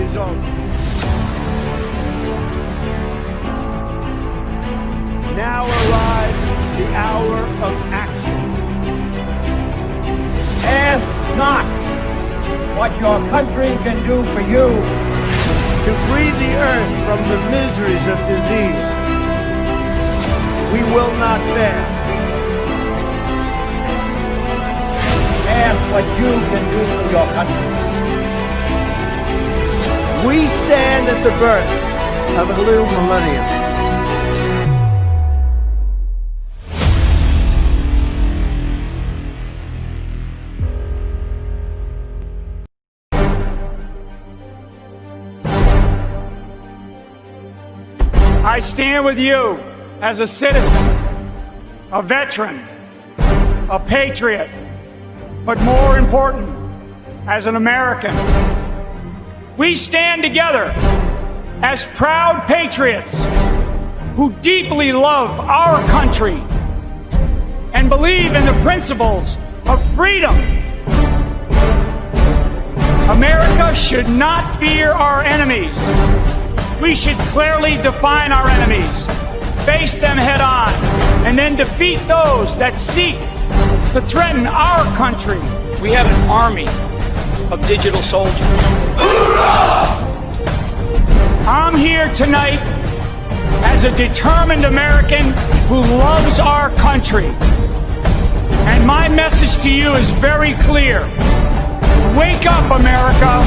his own. Now arrives the hour of action. Ask not what your country can do for you. To free the earth from the miseries of disease, we will not fail. Ask what you can do for your country. We stand at the birth of a new millennium. I stand with you as a citizen, a veteran, a patriot, but more important, as an American. We stand together as proud patriots who deeply love our country and believe in the principles of freedom. America should not fear our enemies. We should clearly define our enemies, face them head on, and then defeat those that seek to threaten our country. We have an army of digital soldiers. I'm here tonight as a determined American who loves our country. And my message to you is very clear. Wake up, America.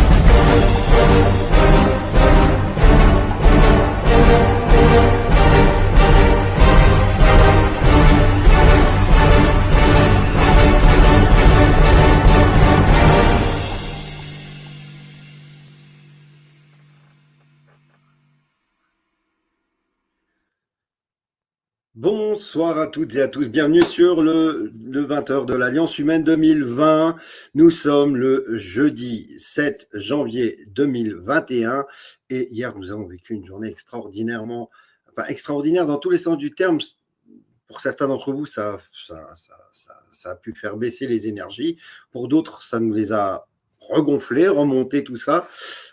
Bonsoir à toutes et à tous, bienvenue sur le 20h de l'Alliance Humaine 2020. Nous sommes le jeudi 7 janvier 2021 et hier nous avons vécu une journée extraordinaire dans tous les sens du terme. Pour certains d'entre vous, ça a pu faire baisser les énergies. Pour d'autres, ça nous les a regonflés, remontés, tout ça.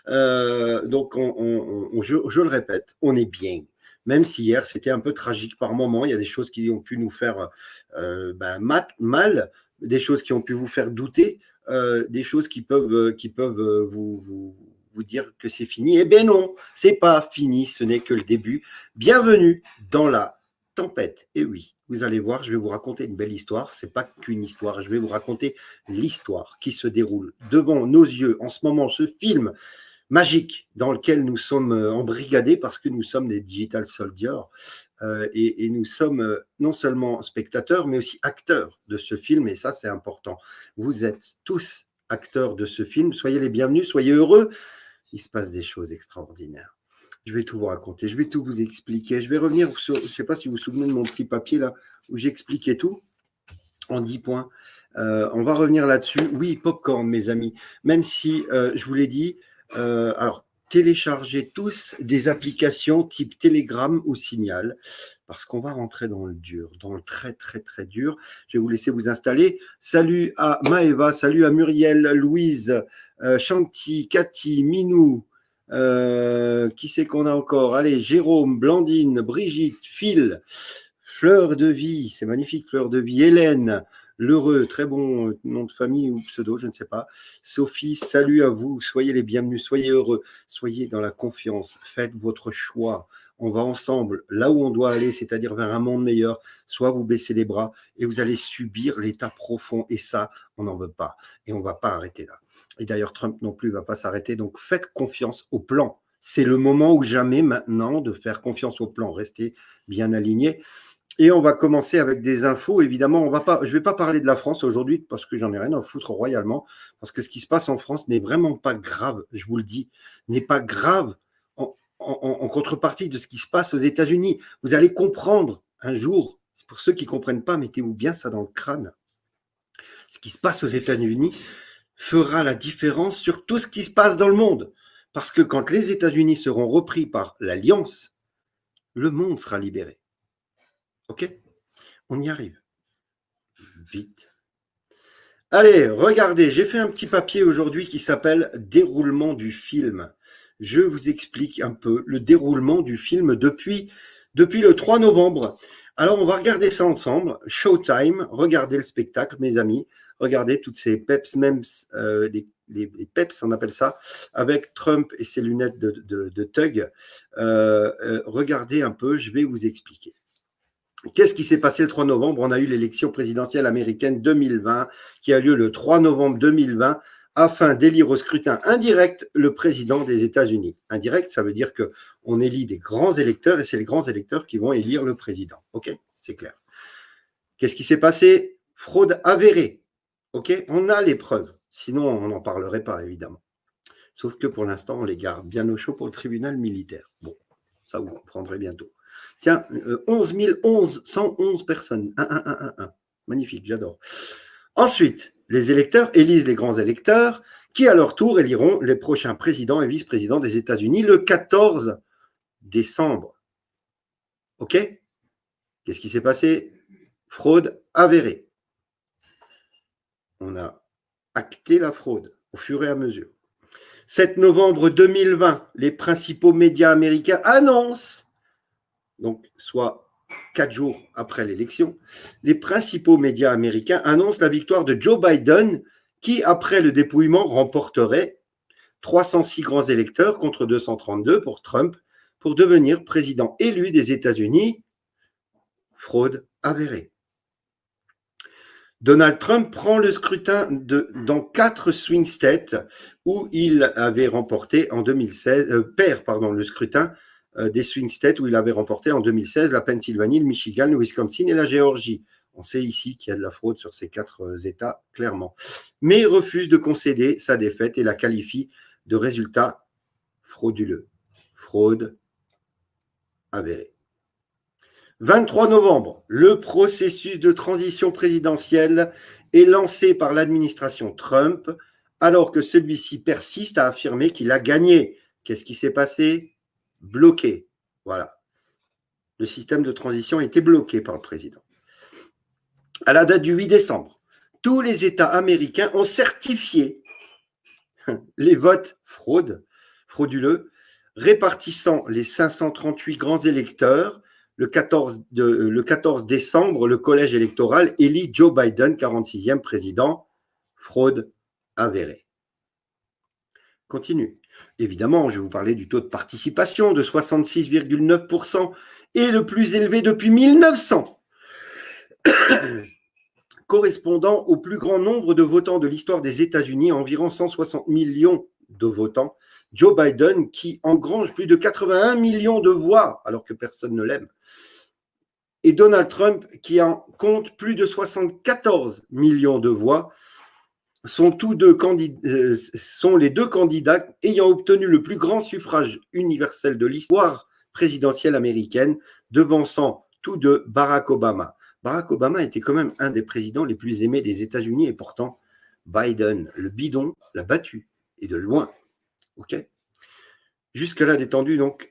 Donc, je le répète, on est bien. Même si hier, c'était un peu tragique par moments. Il y a des choses qui ont pu nous faire mal, des choses qui ont pu vous faire douter, des choses qui peuvent vous dire que c'est fini. Eh bien non, c'est pas fini, ce n'est que le début. Bienvenue dans la tempête. Et oui, vous allez voir, je vais vous raconter une belle histoire. C'est pas qu'une histoire, je vais vous raconter l'histoire qui se déroule devant nos yeux en ce moment, ce film magique dans lequel nous sommes embrigadés parce que nous sommes des digital soldiers et nous sommes non seulement spectateurs mais aussi acteurs de ce film et ça c'est important. Vous êtes tous acteurs de ce film, soyez les bienvenus, soyez heureux, il se passe des choses extraordinaires. Je vais tout vous raconter, je vais tout vous expliquer, je vais revenir sur, je ne sais pas si vous vous souvenez de mon petit papier là où j'expliquais tout en 10 points. On va revenir là-dessus. Oui, Popcorn mes amis, même si je vous l'ai dit, alors, téléchargez tous des applications type Telegram ou Signal, parce qu'on va rentrer dans le dur, dans le très, très, très dur. Je vais vous laisser vous installer. Salut à Maëva, salut à Muriel, Louise, Chanty, Cathy, Minou, qui c'est qu'on a encore? Allez, Jérôme, Blandine, Brigitte, Phil, Fleur de Vie, c'est magnifique, Fleur de Vie, Hélène, L'Heureux, très bon nom de famille ou pseudo, je ne sais pas. Sophie, salut à vous, soyez les bienvenus, soyez heureux, soyez dans la confiance, faites votre choix. On va ensemble là où on doit aller, c'est-à-dire vers un monde meilleur. Soit vous baissez les bras et vous allez subir l'état profond et ça, on n'en veut pas et on ne va pas arrêter là. Et d'ailleurs, Trump non plus ne va pas s'arrêter, donc faites confiance au plan. C'est le moment ou jamais maintenant de faire confiance au plan, restez bien alignés. Et on va commencer avec des infos. Évidemment, je ne vais pas parler de la France aujourd'hui parce que j'en ai rien à foutre royalement. Parce que ce qui se passe en France n'est vraiment pas grave, je vous le dis, n'est pas grave en contrepartie de ce qui se passe aux États-Unis. Vous allez comprendre un jour, pour ceux qui ne comprennent pas, mettez-vous bien ça dans le crâne. Ce qui se passe aux États-Unis fera la différence sur tout ce qui se passe dans le monde. Parce que quand les États-Unis seront repris par l'Alliance, le monde sera libéré. Ok, on y arrive. Vite. Allez, regardez, j'ai fait un petit papier aujourd'hui qui s'appelle « Déroulement du film ». je vous explique un peu le déroulement du film depuis le 3 novembre. Alors, on va regarder ça ensemble. Showtime, regardez le spectacle, mes amis. Regardez toutes ces peps, même les peps, on appelle ça, avec Trump et ses lunettes de thug. Regardez un peu, je vais vous expliquer. Qu'est-ce qui s'est passé le 3 novembre? On a eu l'élection présidentielle américaine 2020 qui a lieu le 3 novembre 2020 afin d'élire au scrutin indirect le président des États-Unis. Indirect, ça veut dire qu'on élit des grands électeurs et c'est les grands électeurs qui vont élire le président. OK, c'est clair. Qu'est-ce qui s'est passé? Fraude avérée. OK, on a les preuves. Sinon, on n'en parlerait pas, évidemment. Sauf que pour l'instant, on les garde bien au chaud pour le tribunal militaire. Bon, ça vous comprendrez bientôt. Tiens, 11 111 personnes. 1. Magnifique, j'adore. Ensuite, les électeurs élisent les grands électeurs qui, à leur tour, éliront les prochains présidents et vice-présidents des États-Unis le 14 décembre. OK? Qu'est-ce qui s'est passé? Fraude avérée. On a acté la fraude au fur et à mesure. 7 novembre 2020, les principaux médias américains annoncent, donc soit 4 jours après l'élection, les principaux médias américains annoncent la victoire de Joe Biden qui, après le dépouillement, remporterait 306 grands électeurs contre 232 pour Trump pour devenir président élu des États-Unis. Fraude avérée. Donald Trump prend le scrutin dans 4 swing states où il avait remporté en 2016, perd le scrutin des swing states où il avait remporté en 2016 la Pennsylvanie, le Michigan, le Wisconsin et la Géorgie. On sait ici qu'il y a de la fraude sur ces 4 États, clairement. Mais il refuse de concéder sa défaite et la qualifie de résultat frauduleux. Fraude avérée. 23 novembre, le processus de transition présidentielle est lancé par l'administration Trump alors que celui-ci persiste à affirmer qu'il a gagné. Qu'est-ce qui s'est passé? Bloqué. Voilà. Le système de transition a été bloqué par le président. À la date du 8 décembre, tous les États américains ont certifié les votes frauduleux, répartissant les 538 grands électeurs. Le 14 décembre, le collège électoral élit Joe Biden, 46e président. Fraude avérée. Continue. Évidemment, je vais vous parler du taux de participation de 66,9% et le plus élevé depuis 1900, correspondant au plus grand nombre de votants de l'histoire des États-Unis, environ 160 millions de votants. Joe Biden qui engrange plus de 81 millions de voix alors que personne ne l'aime. Et Donald Trump qui en compte plus de 74 millions de voix sont les deux candidats ayant obtenu le plus grand suffrage universel de l'histoire présidentielle américaine, devançant tous deux Barack Obama. Barack Obama était quand même un des présidents les plus aimés des États-Unis et pourtant Biden, le bidon, l'a battu et de loin. OK. Jusque-là détendu, donc,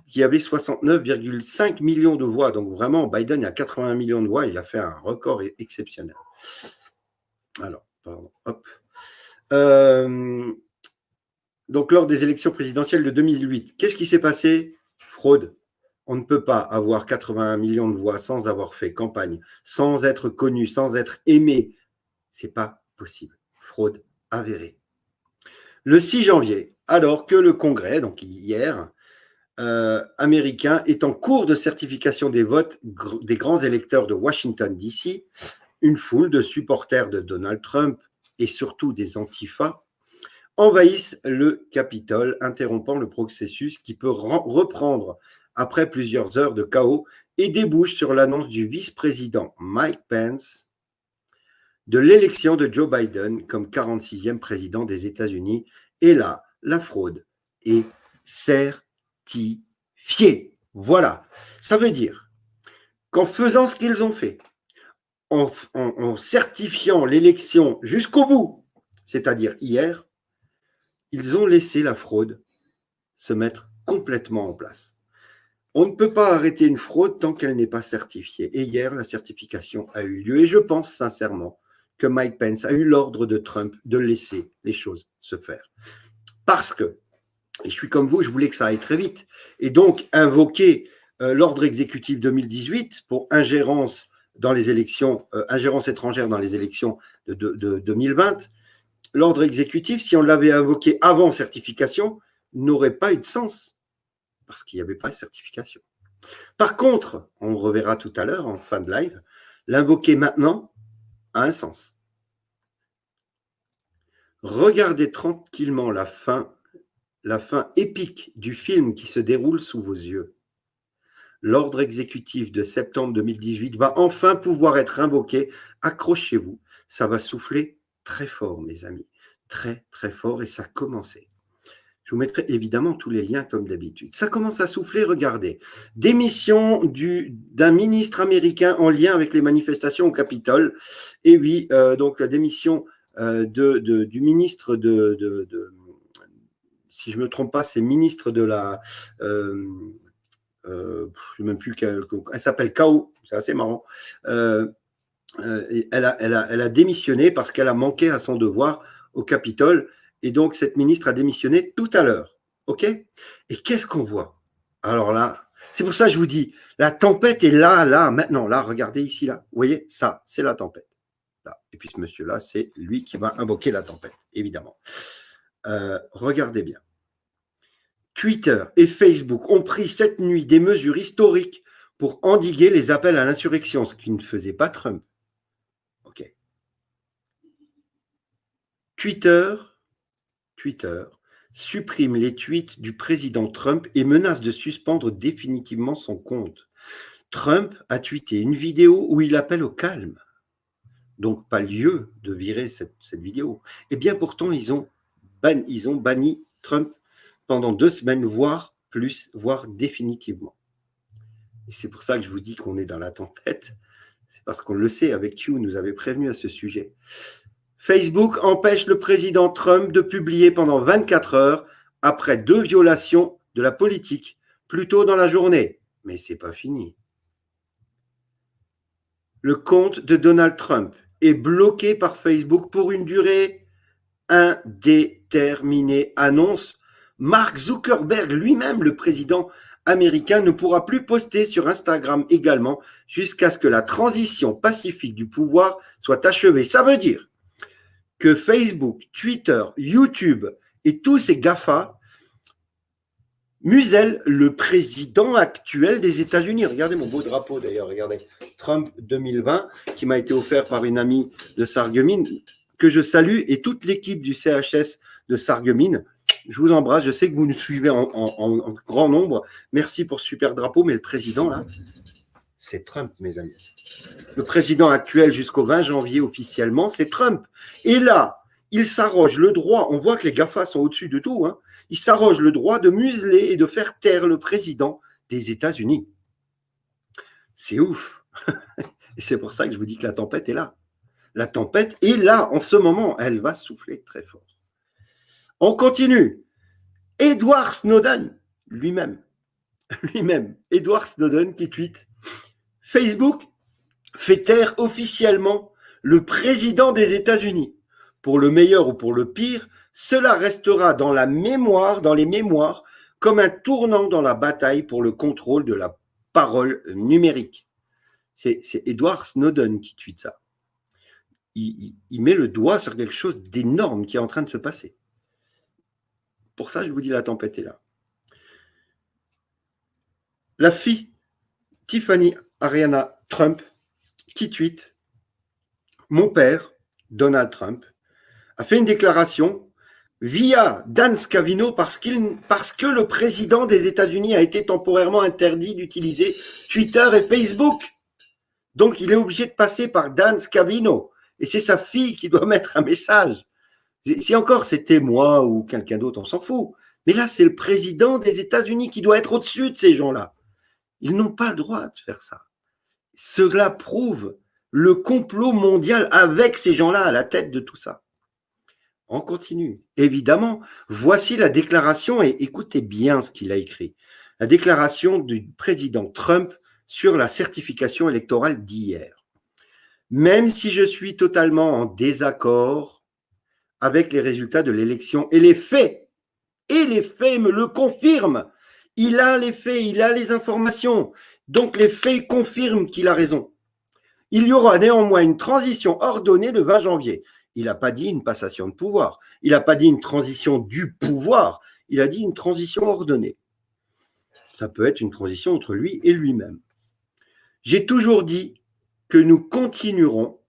qui avait 69,5 millions de voix. Donc, vraiment, Biden a 81 millions de voix. Il a fait un record exceptionnel. Alors, pardon, hop. Donc, lors des élections présidentielles de 2008, qu'est-ce qui s'est passé? Fraude. On ne peut pas avoir 81 millions de voix sans avoir fait campagne, sans être connu, sans être aimé. Ce n'est pas possible. Fraude avérée. Le 6 janvier, alors que le Congrès, donc hier, américain, est en cours de certification des votes des grands électeurs de Washington, D.C., une foule de supporters de Donald Trump et surtout des Antifa envahissent le Capitole, interrompant le processus qui peut reprendre après plusieurs heures de chaos et débouche sur l'annonce du vice-président Mike Pence de l'élection de Joe Biden comme 46e président des États-Unis. Et là, la fraude est certifiée. Voilà. Ça veut dire qu'en faisant ce qu'ils ont fait, en certifiant l'élection jusqu'au bout, c'est-à-dire hier, ils ont laissé la fraude se mettre complètement en place. On ne peut pas arrêter une fraude tant qu'elle n'est pas certifiée. Et hier, la certification a eu lieu. Et je pense sincèrement que Mike Pence a eu l'ordre de Trump de laisser les choses se faire. Parce que, et je suis comme vous, je voulais que ça aille très vite, et donc invoquer l'ordre exécutif 2018 pour ingérence dans les élections, ingérence étrangère dans les élections de 2020, l'ordre exécutif, si on l'avait invoqué avant certification, n'aurait pas eu de sens, parce qu'il n'y avait pas de certification. Par contre, on reverra tout à l'heure en fin de live, l'invoquer maintenant a un sens. Regardez tranquillement la fin épique du film qui se déroule sous vos yeux. L'ordre exécutif de septembre 2018 va enfin pouvoir être invoqué. Accrochez-vous, ça va souffler très fort, mes amis. Très, très fort, et ça a commencé. Je vous mettrai évidemment tous les liens comme d'habitude. Ça commence à souffler, regardez. Démission d'un ministre américain en lien avec les manifestations au Capitole. Et oui, donc la démission du ministre si je ne me trompe pas, c'est ministre de la... je ne sais même plus, elle s'appelle Kao, c'est assez marrant. Elle a démissionné parce qu'elle a manqué à son devoir au Capitole. Et donc, cette ministre a démissionné tout à l'heure. OK? Et qu'est-ce qu'on voit? Alors là, c'est pour ça que je vous dis, la tempête est là, maintenant. Là, regardez ici, là. Vous voyez, ça, c'est la tempête. Là. Et puis, ce monsieur-là, c'est lui qui va invoquer la tempête, évidemment. Regardez bien. Twitter et Facebook ont pris cette nuit des mesures historiques pour endiguer les appels à l'insurrection, ce qui ne faisait pas Trump. OK. Twitter supprime les tweets du président Trump et menace de suspendre définitivement son compte. Trump a tweeté une vidéo où il appelle au calme. Donc, pas lieu de virer cette vidéo. Et bien pourtant, ils ont banni Trump pendant 2 semaines, voire plus, voire définitivement. Et c'est pour ça que je vous dis qu'on est dans la tempête. C'est parce qu'on le sait, avec Q, nous avait prévenu à ce sujet. Facebook empêche le président Trump de publier pendant 24 heures après 2 violations de la politique plus tôt dans la journée. Mais ce n'est pas fini. Le compte de Donald Trump est bloqué par Facebook pour une durée indéterminée, annonce Mark Zuckerberg lui-même. Le président américain ne pourra plus poster sur Instagram également jusqu'à ce que la transition pacifique du pouvoir soit achevée. Ça veut dire que Facebook, Twitter, YouTube et tous ces GAFA musellent le président actuel des États-Unis. Regardez mon beau drapeau d'ailleurs, regardez. Trump 2020, qui m'a été offert par une amie de Sarreguemines, que je salue, et toute l'équipe du CHS de Sarreguemines. Je vous embrasse, je sais que vous nous suivez en grand nombre. Merci pour ce super drapeau, mais le président, là, c'est Trump, mes amis. Le président actuel jusqu'au 20 janvier officiellement, c'est Trump. Et là, il s'arroge le droit, on voit que les GAFA sont au-dessus de tout, hein, il s'arroge le droit de museler et de faire taire le président des États-Unis. C'est ouf. Et c'est pour ça que je vous dis que la tempête est là. La tempête est là en ce moment. Elle va souffler très fort. On continue. Edward Snowden, lui-même, Edward Snowden qui tweet « Facebook fait taire officiellement le président des États-Unis. Pour le meilleur ou pour le pire, cela restera dans les mémoires, comme un tournant dans la bataille pour le contrôle de la parole numérique. » C'est Edward Snowden qui tweet ça. Il met le doigt sur quelque chose d'énorme qui est en train de se passer. Pour ça, je vous dis, la tempête est là. La fille, Tiffany Ariana Trump, qui tweet « Mon père, Donald Trump, a fait une déclaration via Dan Scavino parce que le président des États-Unis a été temporairement interdit d'utiliser Twitter et Facebook. Donc, il est obligé de passer par Dan Scavino. Et c'est sa fille qui doit mettre un message. Si encore c'était moi ou quelqu'un d'autre, on s'en fout. Mais là, c'est le président des États-Unis qui doit être au-dessus de ces gens-là. Ils n'ont pas le droit de faire ça. Cela prouve le complot mondial avec ces gens-là à la tête de tout ça. On continue. Évidemment, voici la déclaration, et écoutez bien ce qu'il a écrit. La déclaration du président Trump sur la certification électorale d'hier. Même si je suis totalement en désaccord avec les résultats de l'élection et les faits Et les faits me le confirment. Il a les faits, il a les informations. Donc les faits confirment qu'il a raison. Il y aura néanmoins une transition ordonnée le 20 janvier. Il n'a pas dit une passation de pouvoir. Il n'a pas dit une transition du pouvoir. Il a dit une transition ordonnée. Ça peut être une transition entre lui et lui-même. J'ai toujours dit que nous continuerons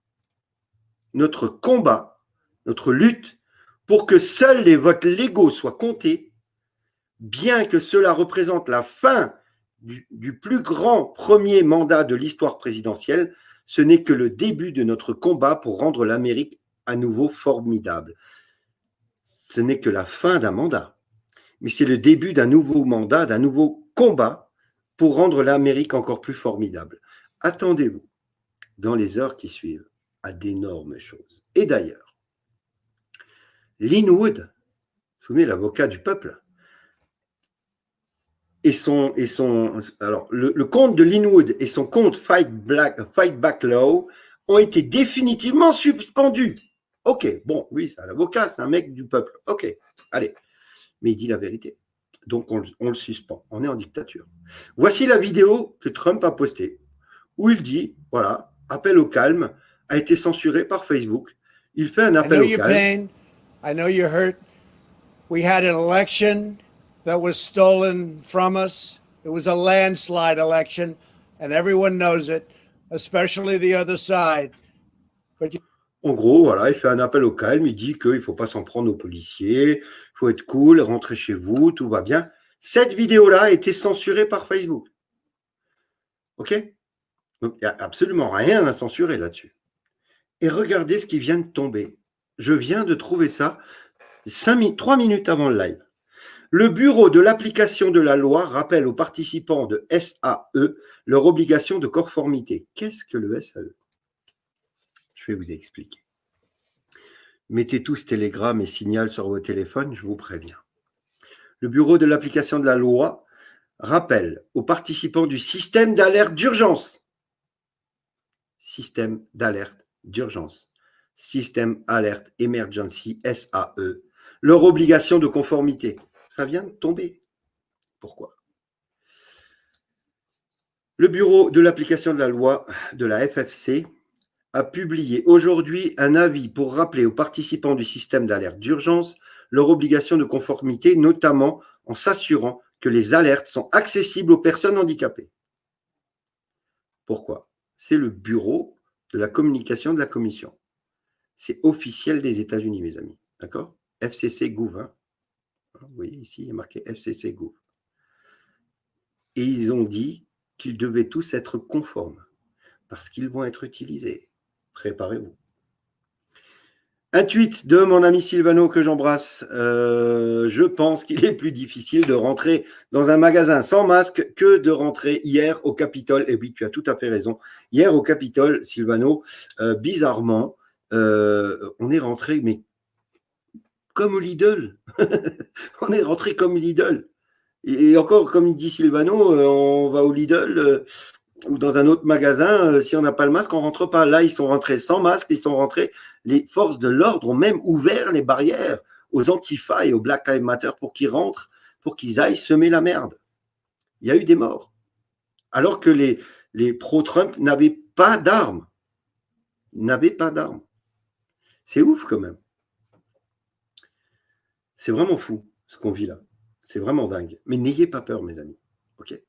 notre combat, notre lutte, pour que seuls les votes légaux soient comptés, bien que cela représente la fin du plus grand premier mandat de l'histoire présidentielle. Ce n'est que le début de notre combat pour rendre l'Amérique à nouveau formidable. Ce n'est que la fin d'un mandat, mais c'est le début d'un nouveau mandat, d'un nouveau combat pour rendre l'Amérique encore plus formidable. Attendez-vous, dans les heures qui suivent, à d'énormes choses. Et d'ailleurs, Lin Wood, vous vous souvenez, l'avocat du peuple, alors le compte de Lin Wood et son compte Fight Back Law ont été définitivement suspendus. Ok, bon, oui, c'est un avocat, c'est un mec du peuple. Ok, allez. Mais il dit la vérité. Donc, on le suspend. On est en dictature. Voici la vidéo que Trump a postée, où il dit, voilà, appel au calme, a été censuré par Facebook. Il fait un appel au calme. Pain. I know you're hurt. We had an election that was stolen from us. It was a landslide election, and everyone knows it, especially the other side. En gros, voilà, il fait un appel au calme, il dit qu'il ne faut pas s'en prendre aux policiers, il faut être cool, rentrer chez vous, tout va bien. Cette vidéo-là a été censurée par Facebook. OK? Donc, il n'y a absolument rien à censurer là-dessus. Et regardez ce qui vient de tomber. Je viens de trouver ça 3 minutes avant le live. Le bureau de l'application de la loi rappelle aux participants de SAE leur obligation de conformité. Qu'est-ce que le SAE? Je vais vous expliquer. Mettez tous Telegram et Signal sur vos téléphones, je vous préviens. Le bureau de l'application de la loi rappelle aux participants du système d'alerte d'urgence. Système d'alerte d'urgence. Système Alert Emergency, SAE. Leur obligation de conformité. Ça vient de tomber. Pourquoi? Le bureau de l'application de la loi de la FFC a publié aujourd'hui un avis pour rappeler aux participants du système d'alerte d'urgence leur obligation de conformité, notamment en s'assurant que les alertes sont accessibles aux personnes handicapées. Pourquoi? C'est le bureau de la communication de la Commission. C'est officiel des États-Unis, mes amis. D'accord? FCC Gouv. Hein? Vous voyez ici, il est marqué FCC Gouv. Et ils ont dit qu'ils devaient tous être conformes parce qu'ils vont être utilisés. Préparez-vous. Un tweet de mon ami Silvano que j'embrasse. Je pense qu'il est plus difficile de rentrer dans un magasin sans masque que de rentrer hier au Capitole. Et oui, tu as tout à fait raison. Hier au Capitole, Silvano, bizarrement, on est rentré, mais comme au Lidl. On est rentré comme Lidl. Et encore, comme il dit Silvano, on va au Lidl ou dans un autre magasin, si on n'a pas le masque, on ne rentre pas. Là, ils sont rentrés sans masque, ils sont rentrés. Les forces de l'ordre ont même ouvert les barrières aux Antifa et aux Black Lives Matter pour qu'ils rentrent, pour qu'ils aillent semer la merde. Il y a eu des morts. Alors que les pro-Trump n'avaient pas d'armes. Ils n'avaient pas d'armes. C'est ouf quand même. C'est vraiment fou ce qu'on vit là. C'est vraiment dingue. Mais n'ayez pas peur, mes amis. OK.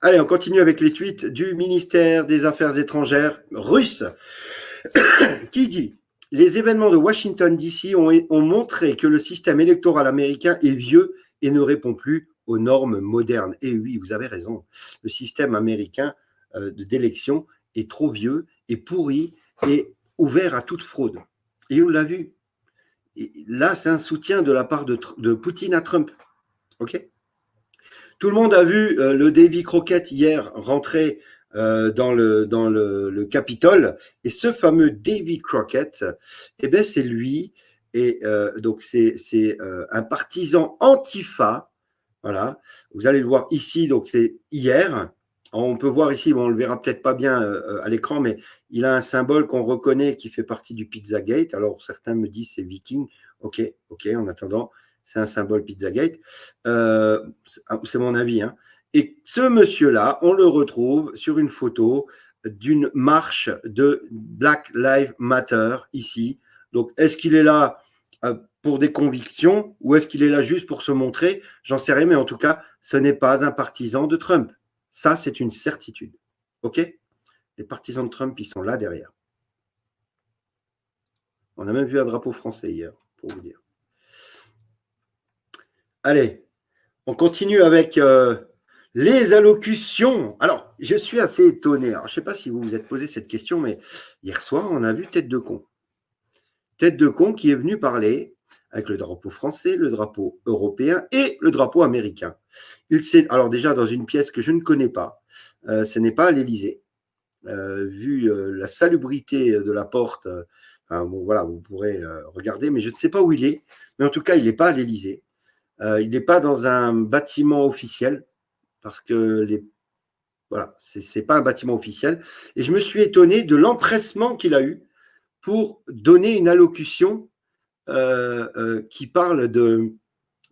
Allez, on continue avec les tweets du ministère des Affaires étrangères russe qui dit « Les événements de Washington DC ont montré que le système électoral américain est vieux et ne répond plus aux normes modernes. » Et oui, vous avez raison. Le système américain d'élection est trop vieux, est pourri et ouvert à toute fraude. Et on l'a vu. Et là, c'est un soutien de la part de Poutine à Trump. OK? Tout le monde a vu le Davy Crockett hier rentrer dans le Capitole. Et ce fameux Davy Crockett, eh ben, c'est lui. Et donc, c'est un partisan Antifa. Voilà. Vous allez le voir ici. Donc, c'est hier. On peut voir ici, bon, on ne le verra peut-être pas bien à l'écran, mais il a un symbole qu'on reconnaît qui fait partie du Pizzagate. Alors, certains me disent c'est Viking. OK, en attendant, C'est un symbole Pizzagate. C'est mon avis. Hein. Et ce monsieur-là, on le retrouve sur une photo d'une marche de Black Lives Matter ici. Donc, est-ce qu'il est là pour des convictions ou est-ce qu'il est là juste pour se montrer? J'en sais rien, mais en tout cas, ce n'est pas un partisan de Trump. Ça, c'est une certitude. OK? Les partisans de Trump, ils sont là derrière. On a même vu un drapeau français hier, pour vous dire. Allez, on continue avec les allocutions. Alors, je suis assez étonné. Alors, je ne sais pas si vous vous êtes posé cette question, mais hier soir, on a vu Tête de con. Tête de con qui est venu parler avec le drapeau français, le drapeau européen et le drapeau américain. Alors déjà, dans une pièce que je ne connais pas, ce n'est pas à l'Élysée. Vu la salubrité de la porte, bon, voilà, vous pourrez regarder, mais je ne sais pas où il est. Mais en tout cas, il n'est pas à l'Élysée. Il n'est pas dans un bâtiment officiel, parce que voilà, c'est pas un bâtiment officiel. Et je me suis étonné de l'empressement qu'il a eu pour donner une allocution qui parle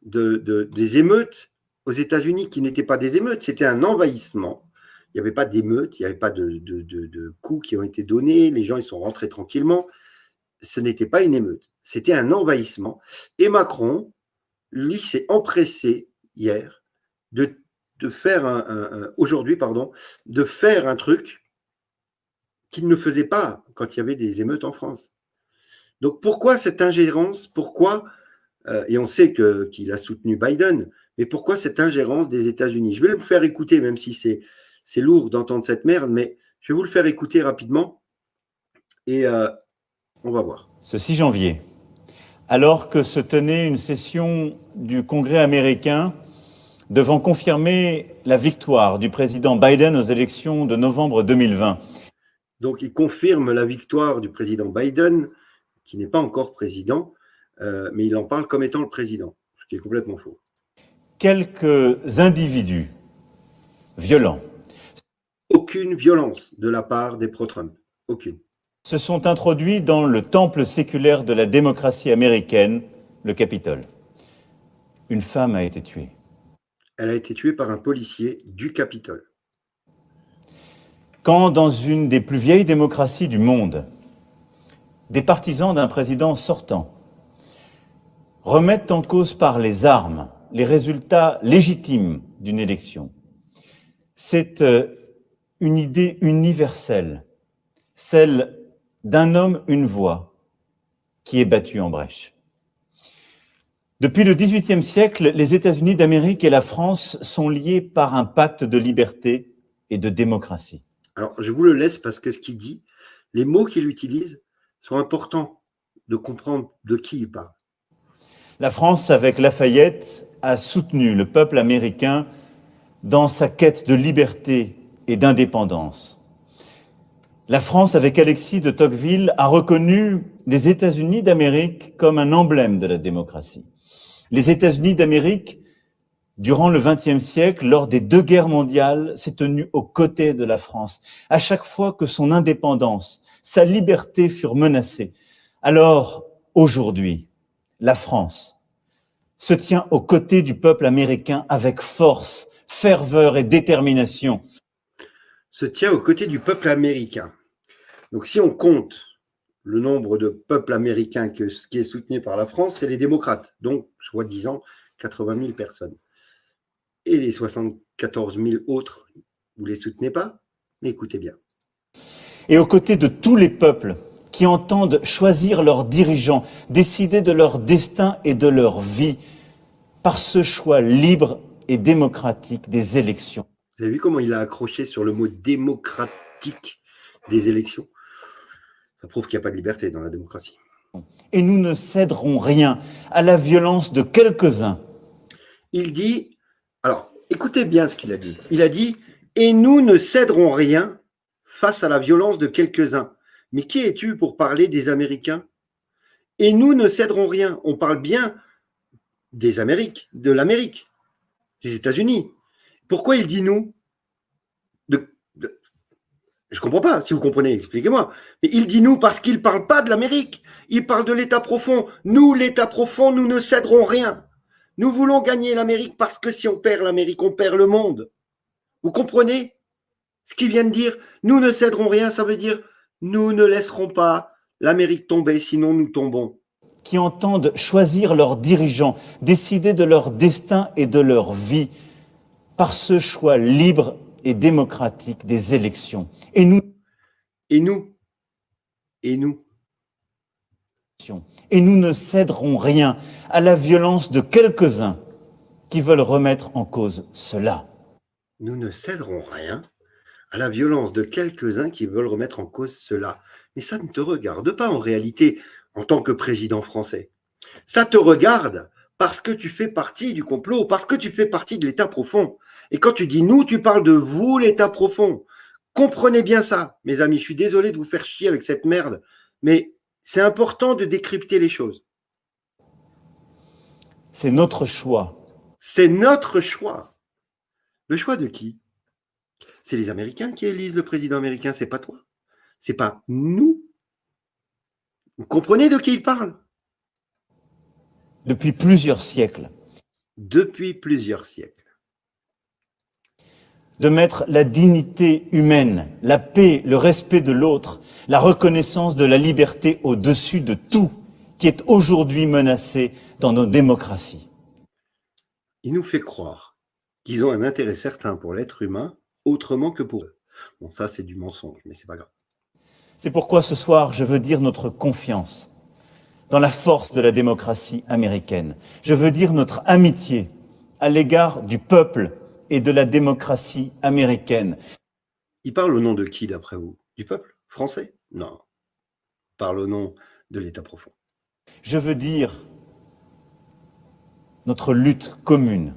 des émeutes aux États-Unis, qui n'étaient pas des émeutes, c'était un envahissement. Il n'y avait pas d'émeutes, il n'y avait pas de coups qui ont été donnés, les gens ils sont rentrés tranquillement. Ce n'était pas une émeute, c'était un envahissement. Et Macron, lui, s'est empressé hier de faire aujourd'hui, de faire un truc qu'il ne faisait pas quand il y avait des émeutes en France. Donc pourquoi cette ingérence? Pourquoi, et on sait qu'il a soutenu Biden, mais pourquoi cette ingérence des États-Unis? Je vais le faire écouter, même si c'est lourd d'entendre cette merde, mais je vais vous le faire écouter rapidement et on va voir. Ce 6 janvier, alors que se tenait une session du Congrès américain devant confirmer la victoire du président Biden aux élections de novembre 2020. Donc, il confirme la victoire du président Biden, qui n'est pas encore président, mais il en parle comme étant le président, ce qui est complètement faux. Quelques individus violents. Aucune violence de la part des pro-Trump. Aucune. Se sont introduits dans le temple séculaire de la démocratie américaine, le Capitole. Une femme a été tuée. Elle a été tuée par un policier du Capitole. Quand, dans une des plus vieilles démocraties du monde, des partisans d'un président sortant remettent en cause par les armes les résultats légitimes d'une élection, c'est une idée universelle, celle d'un homme, une voix, qui est battue en brèche. Depuis le XVIIIe siècle, les États-Unis d'Amérique et la France sont liés par un pacte de liberté et de démocratie. Alors, je vous le laisse parce que ce qu'il dit, les mots qu'il utilise sont importants de comprendre de qui il parle. La France, avec Lafayette, a soutenu le peuple américain dans sa quête de liberté et d'indépendance. La France, avec Alexis de Tocqueville, a reconnu les États-Unis d'Amérique comme un emblème de la démocratie. Les États-Unis d'Amérique, durant le XXe siècle, lors des 2 guerres mondiales, s'est tenu aux côtés de la France. À chaque fois que son indépendance, sa liberté furent menacées. Alors, aujourd'hui, la France se tient aux côtés du peuple américain avec force, ferveur et détermination. Se tient aux côtés du peuple américain. Donc, si on compte le nombre de peuples américains qui est soutenu par la France, c'est les démocrates, donc, soi-disant, 80 000 personnes. Et les 74 000 autres, vous ne les soutenez pas? Mais écoutez bien. Et aux côtés de tous les peuples qui entendent choisir leurs dirigeants, décider de leur destin et de leur vie par ce choix libre et démocratique des élections. Vous avez vu comment il a accroché sur le mot démocratique des élections? Ça prouve qu'il n'y a pas de liberté dans la démocratie. Et nous ne céderons rien à la violence de quelques-uns. Il dit, alors écoutez bien ce qu'il a dit. Il a dit, et nous ne céderons rien face à la violence de quelques-uns. Mais qui es-tu pour parler des Américains? Et nous ne céderons rien. On parle bien des Amériques, de l'Amérique, des États-Unis. Pourquoi il dit nous? Je ne comprends pas. Si vous comprenez, expliquez-moi. Mais il dit nous parce qu'il ne parle pas de l'Amérique. Il parle de l'État profond. Nous, l'État profond, nous ne céderons rien. Nous voulons gagner l'Amérique parce que si on perd l'Amérique, on perd le monde. Vous comprenez ce qu'il vient de dire? Nous ne céderons rien, ça veut dire nous ne laisserons pas l'Amérique tomber, sinon nous tombons. Qui entendent choisir leurs dirigeants, décider de leur destin et de leur vie par ce choix libre et démocratique des élections. Et nous, ne céderons rien à la violence de quelques-uns qui veulent remettre en cause cela. Nous ne céderons rien à la violence de quelques-uns qui veulent remettre en cause cela. Mais ça ne te regarde pas en réalité en tant que président français. Ça te regarde parce que tu fais partie du complot, parce que tu fais partie de l'État profond. Et quand tu dis nous, tu parles de vous, l'État profond. Comprenez bien ça, mes amis. Je suis désolé de vous faire chier avec cette merde, mais c'est important de décrypter les choses. C'est notre choix. C'est notre choix. Le choix de qui? C'est les Américains qui élisent le président américain, c'est pas toi. C'est pas nous. Vous comprenez de qui il parle? Depuis plusieurs siècles. Depuis plusieurs siècles. De mettre la dignité humaine, la paix, le respect de l'autre, la reconnaissance de la liberté au-dessus de tout qui est aujourd'hui menacé dans nos démocraties. Il nous fait croire qu'ils ont un intérêt certain pour l'être humain autrement que pour eux. Bon, ça c'est du mensonge, mais c'est pas grave. C'est pourquoi ce soir, je veux dire notre confiance dans la force de la démocratie américaine. Je veux dire notre amitié à l'égard du peuple et de la démocratie américaine. Il parle au nom de qui, d'après vous? Du peuple français? Non. Il parle au nom de l'État profond. Je veux dire notre lutte commune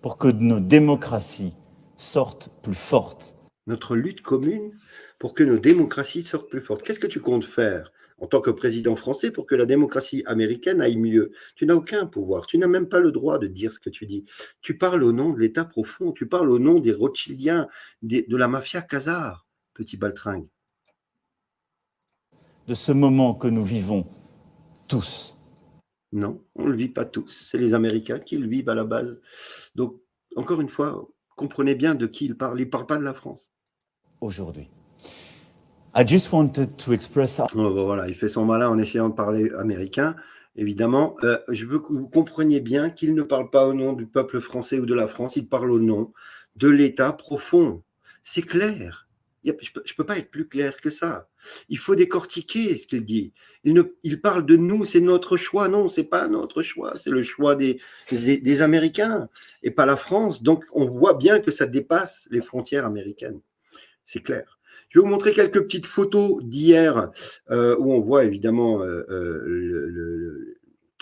pour que nos démocraties sortent plus fortes. Notre lutte commune pour que nos démocraties sortent plus fortes. Qu'est-ce que tu comptes faire en tant que président français pour que la démocratie américaine aille mieux? Tu n'as aucun pouvoir, tu n'as même pas le droit de dire ce que tu dis. Tu parles au nom de l'État profond, tu parles au nom des Rothschildiens, de la mafia Khazar, petit baltringue. De ce moment que nous vivons tous. Non, on ne le vit pas tous. C'est les Américains qui le vivent à la base. Donc, encore une fois, comprenez bien de qui il parle. Il ne parle pas de la France. Aujourd'hui. I just wanted to express... Voilà, il fait son malin en essayant de parler américain. Évidemment, je veux que vous compreniez bien qu'il ne parle pas au nom du peuple français ou de la France, il parle au nom de l'État profond. C'est clair. Je ne peux pas être plus clair que ça. Il faut décortiquer ce qu'il dit. Il parle de nous, c'est notre choix. Non, ce n'est pas notre choix, c'est le choix des Américains et pas la France. Donc, on voit bien que ça dépasse les frontières américaines. C'est clair. Je vais vous montrer quelques petites photos d'hier où on voit évidemment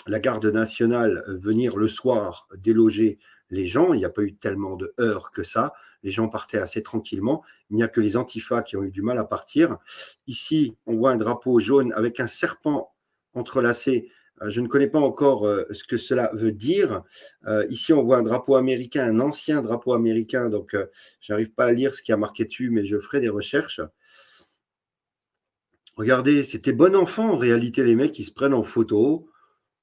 la garde nationale venir le soir déloger les gens. Il n'y a pas eu tellement de heurts que ça. Les gens partaient assez tranquillement. Il n'y a que les antifas qui ont eu du mal à partir. Ici, on voit un drapeau jaune avec un serpent entrelacé. Je ne connais pas encore ce que cela veut dire. Ici, on voit un drapeau américain, un ancien drapeau américain. Donc, je n'arrive pas à lire ce qui a marqué dessus, mais je ferai des recherches. Regardez, c'était bon enfant en réalité, les mecs qui se prennent en photo.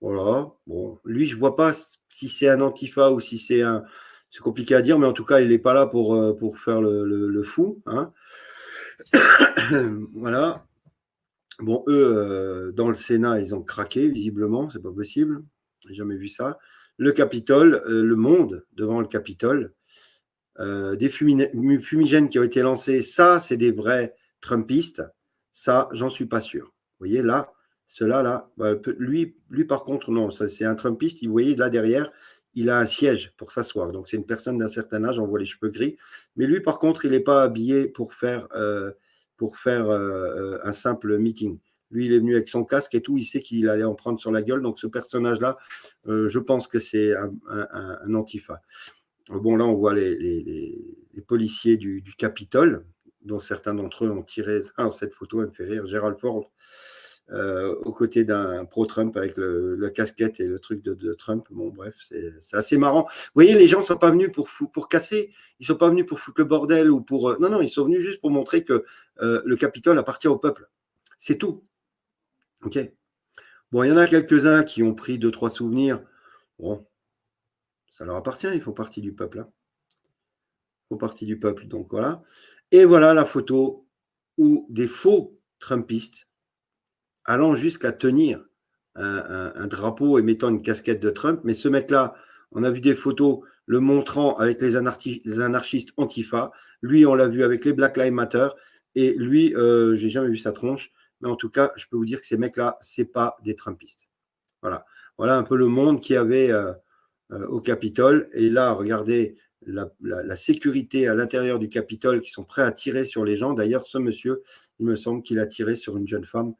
Voilà. Bon, lui, je ne vois pas si c'est un antifa ou si c'est un... C'est compliqué à dire, mais en tout cas, il n'est pas là pour faire le fou. Hein. Voilà. Bon, eux, dans le Sénat, ils ont craqué, visiblement, c'est pas possible. J'ai jamais vu ça. Le Capitole, le monde devant le Capitole, des fumigènes qui ont été lancés, ça, c'est des vrais Trumpistes. Ça, j'en suis pas sûr. Vous voyez, là, ceux-là, là, lui, par contre, non, c'est un Trumpiste. Vous voyez, là, derrière, il a un siège pour s'asseoir. Donc, c'est une personne d'un certain âge, on voit les cheveux gris. Mais lui, par contre, il n'est pas habillé pour faire un simple meeting. Lui, il est venu avec son casque et tout, il sait qu'il allait en prendre sur la gueule. Donc, ce personnage-là, je pense que c'est un antifa. Bon, là, on voit les policiers du Capitole, dont certains d'entre eux ont tiré. Ah, cette photo, elle me fait rire. Gerald Ford, aux côtés d'un pro-Trump avec la casquette et le truc de Trump. Bon, bref, c'est assez marrant. Vous voyez, les gens ne sont pas venus pour casser. Ils ne sont pas venus pour foutre le bordel ou pour... Non, ils sont venus juste pour montrer que le Capitole appartient au peuple. C'est tout. OK. Bon, il y en a quelques-uns qui ont pris 2-3 souvenirs. Bon, Ça leur appartient, ils font partie du peuple. Hein. Ils font partie du peuple, donc voilà. Et voilà la photo où des faux Trumpistes, allant jusqu'à tenir un drapeau et mettant une casquette de Trump, mais ce mec-là, on a vu des photos le montrant avec les anarchistes Antifa, lui, on l'a vu avec les Black Lives Matter, et lui, j'ai jamais vu sa tronche, mais en tout cas, je peux vous dire que ces mecs-là, c'est pas des Trumpistes. Voilà. Voilà un peu le monde qu'il y avait au Capitole. Et là, regardez la sécurité à l'intérieur du Capitole qui sont prêts à tirer sur les gens. D'ailleurs, ce monsieur, il me semble qu'il a tiré sur une jeune femme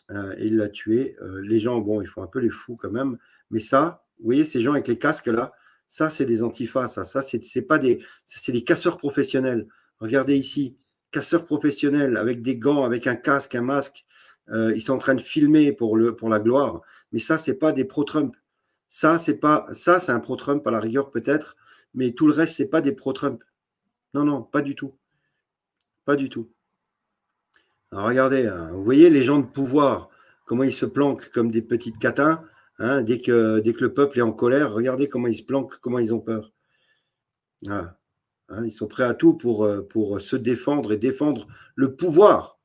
et il l'a tuée. Les gens, bon, ils font un peu les fous quand même. Mais ça, vous voyez, ces gens avec les casques là, ça, c'est des antifas. Ça c'est pas des, c'est des casseurs professionnels. Regardez ici, casseurs professionnels avec des gants, avec un casque, un masque. Ils sont en train de filmer pour la gloire. Mais ça, c'est pas des pro-Trump. Ça, c'est un pro-Trump à la rigueur peut-être, mais tout le reste, c'est pas des pro-Trump. Non, non, pas du tout. Pas du tout. Alors regardez, hein, vous voyez les gens de pouvoir, comment ils se planquent comme des petites catins, hein, dès que le peuple est en colère, regardez comment ils se planquent, comment ils ont peur. Voilà. Hein, ils sont prêts à tout pour se défendre et défendre le pouvoir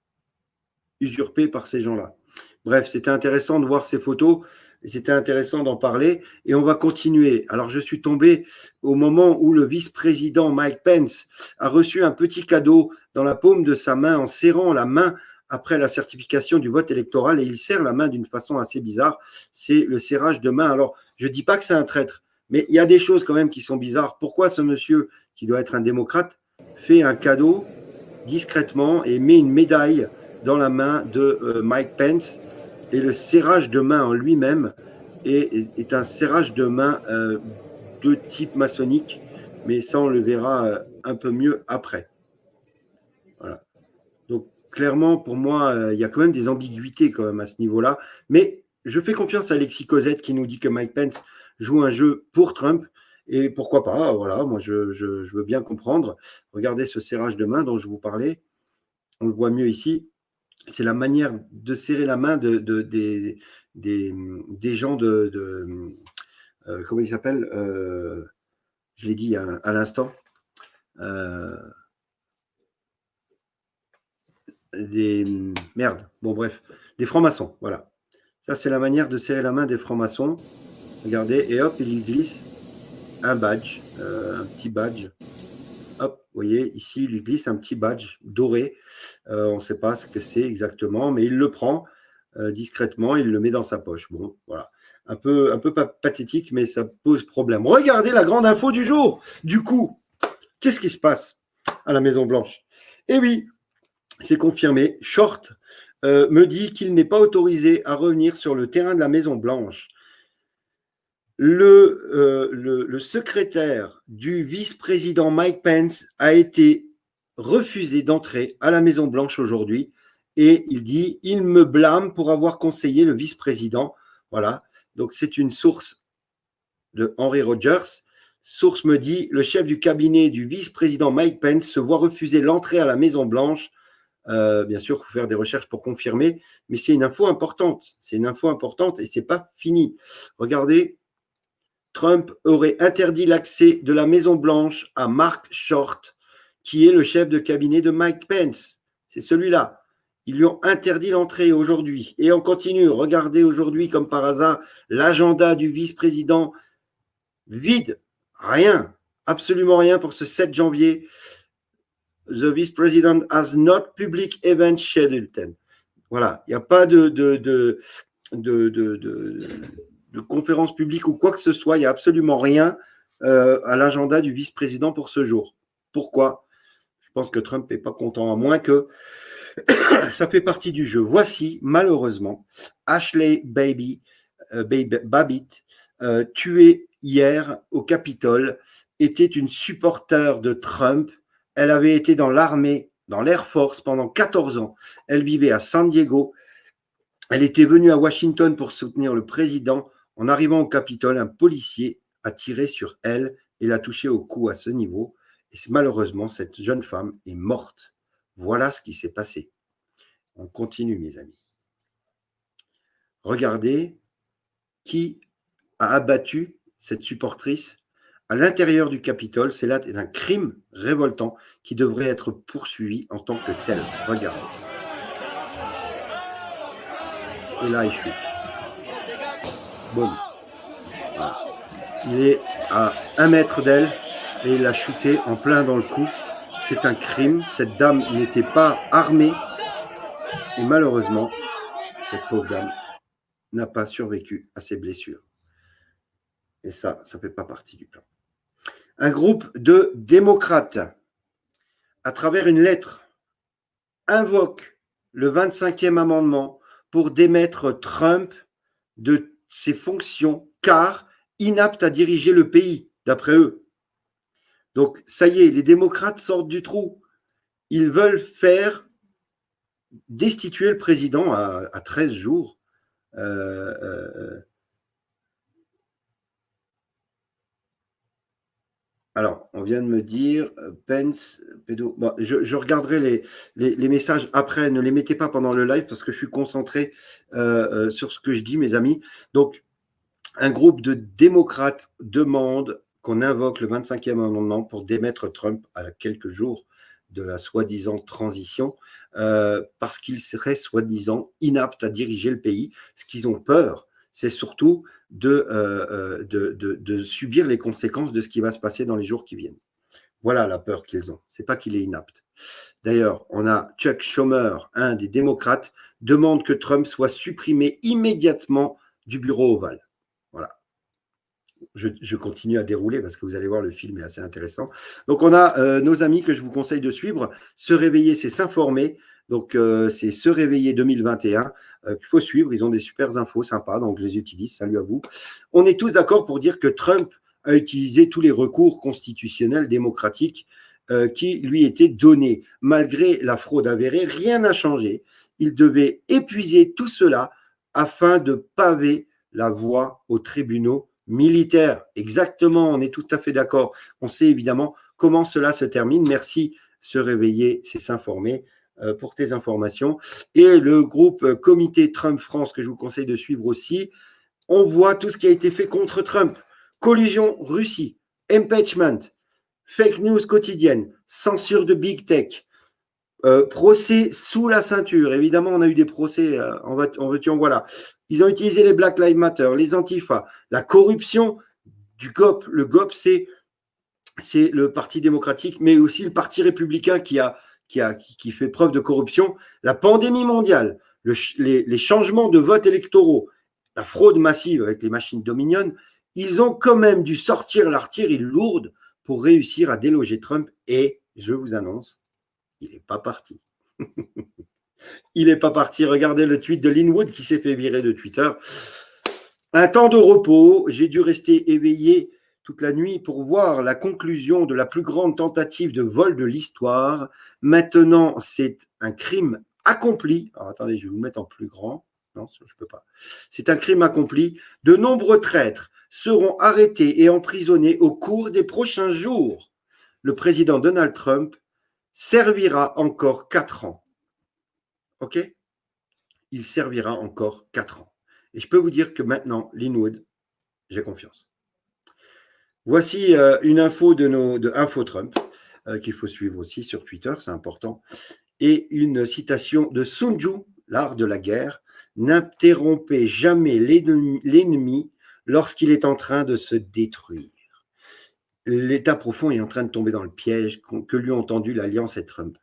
usurpé par ces gens-là. Bref, c'était intéressant de voir ces photos, c'était intéressant d'en parler, et on va continuer. Alors, je suis tombé au moment où le vice-président Mike Pence a reçu un petit cadeau dans la paume de sa main en serrant la main après la certification du vote électoral, et il serre la main d'une façon assez bizarre, c'est le serrage de main. Alors, je ne dis pas que c'est un traître, mais il y a des choses quand même qui sont bizarres. Pourquoi ce monsieur, qui doit être un démocrate, fait un cadeau discrètement et met une médaille dans la main de Mike Pence, et le serrage de main en lui-même est un serrage de main de type maçonnique, mais ça on le verra un peu mieux après. Voilà. Donc clairement pour moi il y a quand même des ambiguïtés quand même à ce niveau-là, mais je fais confiance à Alexis Cosette qui nous dit que Mike Pence joue un jeu pour Trump, et pourquoi pas, voilà, moi je veux bien comprendre. Regardez ce serrage de main dont je vous parlais, on le voit mieux ici. C'est la manière de serrer la main des gens comment ils s'appellent je l'ai dit à l'instant. Bon bref, des francs-maçons, voilà. Ça, c'est la manière de serrer la main des francs-maçons. Regardez, et hop, il y glisse un badge, un petit badge. Hop, vous voyez, ici, il lui glisse un petit badge doré. On ne sait pas ce que c'est exactement, mais il le prend discrètement, il le met dans sa poche. Bon, voilà. Un peu pathétique, mais ça pose problème. Regardez la grande info du jour. Du coup, qu'est-ce qui se passe à la Maison-Blanche? Eh oui, c'est confirmé. Short me dit qu'il n'est pas autorisé à revenir sur le terrain de la Maison-Blanche. Le secrétaire du vice-président Mike Pence a été refusé d'entrer à la Maison-Blanche aujourd'hui, et il dit « Il me blâme pour avoir conseillé le vice-président ». Voilà, donc c'est une source de Henry Rogers. Source me dit « Le chef du cabinet du vice-président Mike Pence se voit refuser l'entrée à la Maison-Blanche ». Bien sûr, il faut faire des recherches pour confirmer, mais c'est une info importante. C'est une info importante et ce n'est pas fini. Regardez, Trump aurait interdit l'accès de la Maison-Blanche à Mark Short, qui est le chef de cabinet de Mike Pence. C'est celui-là. Ils lui ont interdit l'entrée aujourd'hui. Et on continue. Regardez aujourd'hui, comme par hasard, l'agenda du vice-président vide. Rien. Absolument rien pour ce 7 janvier. The vice-president has not public event scheduled. Voilà. Il n'y a pas de conférence publique ou quoi que ce soit. Il n'y a absolument rien à l'agenda du vice-président pour ce jour. Pourquoi? Je pense que Trump n'est pas content, à moins que ça fait partie du jeu. Voici, malheureusement, Ashley Babbitt, tuée hier au Capitole, était une supporter de Trump. Elle avait été dans l'armée, dans l'Air Force pendant 14 ans. Elle vivait à San Diego. Elle était venue à Washington pour soutenir le président. En arrivant au Capitole, un policier a tiré sur elle et l'a touchée au cou à ce niveau. Et malheureusement, cette jeune femme est morte. Voilà ce qui s'est passé. On continue, mes amis. Regardez qui a abattu cette supportrice à l'intérieur du Capitole. C'est là un crime révoltant qui devrait être poursuivi en tant que tel. Regardez. Et là, il chute. Boum. Voilà. Il est à 1 mètre d'elle et il l'a shooté en plein dans le cou. C'est un crime. Cette dame n'était pas armée et malheureusement, cette pauvre dame n'a pas survécu à ses blessures. Et ça ne fait pas partie du plan. Un groupe de démocrates, à travers une lettre, invoque le 25e amendement pour démettre Trump de ses fonctions, car inapte à diriger le pays, d'après eux. Donc, ça y est, les démocrates sortent du trou. Ils veulent faire destituer le président à 13 jours. Alors, on vient de me dire, Pence, pédo. Bon, je regarderai les messages après. Ne les mettez pas pendant le live parce que je suis concentré sur ce que je dis, mes amis. Donc, un groupe de démocrates demande qu'on invoque le 25e amendement pour démettre Trump à quelques jours de la soi-disant transition parce qu'il serait soi-disant inapte à diriger le pays. Ce qu'ils ont peur, c'est surtout de subir les conséquences de ce qui va se passer dans les jours qui viennent. Voilà la peur qu'ils ont. Ce n'est pas qu'il est inapte. D'ailleurs, on a Chuck Schumer, un des démocrates, demande que Trump soit supprimé immédiatement du bureau ovale. Voilà. Je continue à dérouler parce que vous allez voir, le film est assez intéressant. Donc, on a nos amis que je vous conseille de suivre. Se réveiller, c'est s'informer. Donc, c'est Se réveiller 2021 qu'il faut suivre. Ils ont des super infos sympas, donc je les utilise. Salut à vous. On est tous d'accord pour dire que Trump a utilisé tous les recours constitutionnels démocratiques qui lui étaient donnés. Malgré la fraude avérée, rien n'a changé. Il devait épuiser tout cela afin de paver la voie aux tribunaux militaires. Exactement, on est tout à fait d'accord. On sait évidemment comment cela se termine. Merci, Se réveiller, c'est s'informer pour tes informations. Et le groupe Comité Trump France, que je vous conseille de suivre aussi, on voit tout ce qui a été fait contre Trump. Collusion Russie, impeachment, fake news quotidienne, censure de Big Tech, procès sous la ceinture. Évidemment, on a eu des procès en veux-tu, en voilà. Ils ont utilisé les Black Lives Matter, les Antifa, la corruption du GOP. Le GOP, c'est le Parti démocratique, mais aussi le Parti républicain qui fait preuve de corruption. La pandémie mondiale, les changements de vote électoraux, la fraude massive avec les machines Dominion, ils ont quand même dû sortir l'artillerie lourde pour réussir à déloger Trump. Et je vous annonce, il n'est pas parti. Il n'est pas parti. Regardez le tweet de Linwood qui s'est fait virer de Twitter. Un temps de repos. J'ai dû rester éveillé toute la nuit pour voir la conclusion de la plus grande tentative de vol de l'histoire. Maintenant, c'est un crime accompli. Alors, attendez, je vais vous mettre en plus grand. Non, je ne peux pas. C'est un crime accompli. De nombreux traîtres seront arrêtés et emprisonnés au cours des prochains jours. Le président Donald Trump servira encore 4 ans. OK? Il servira encore 4 ans. Et je peux vous dire que maintenant, Linwood, j'ai confiance. Voici une info de Info Trump qu'il faut suivre aussi sur Twitter, c'est important. Et une citation de Sun Tzu, l'art de la guerre. N'interrompez jamais l'ennemi lorsqu'il est en train de se détruire. L'État profond est en train de tomber dans le piège que lui ont tendu l'Alliance et Trump.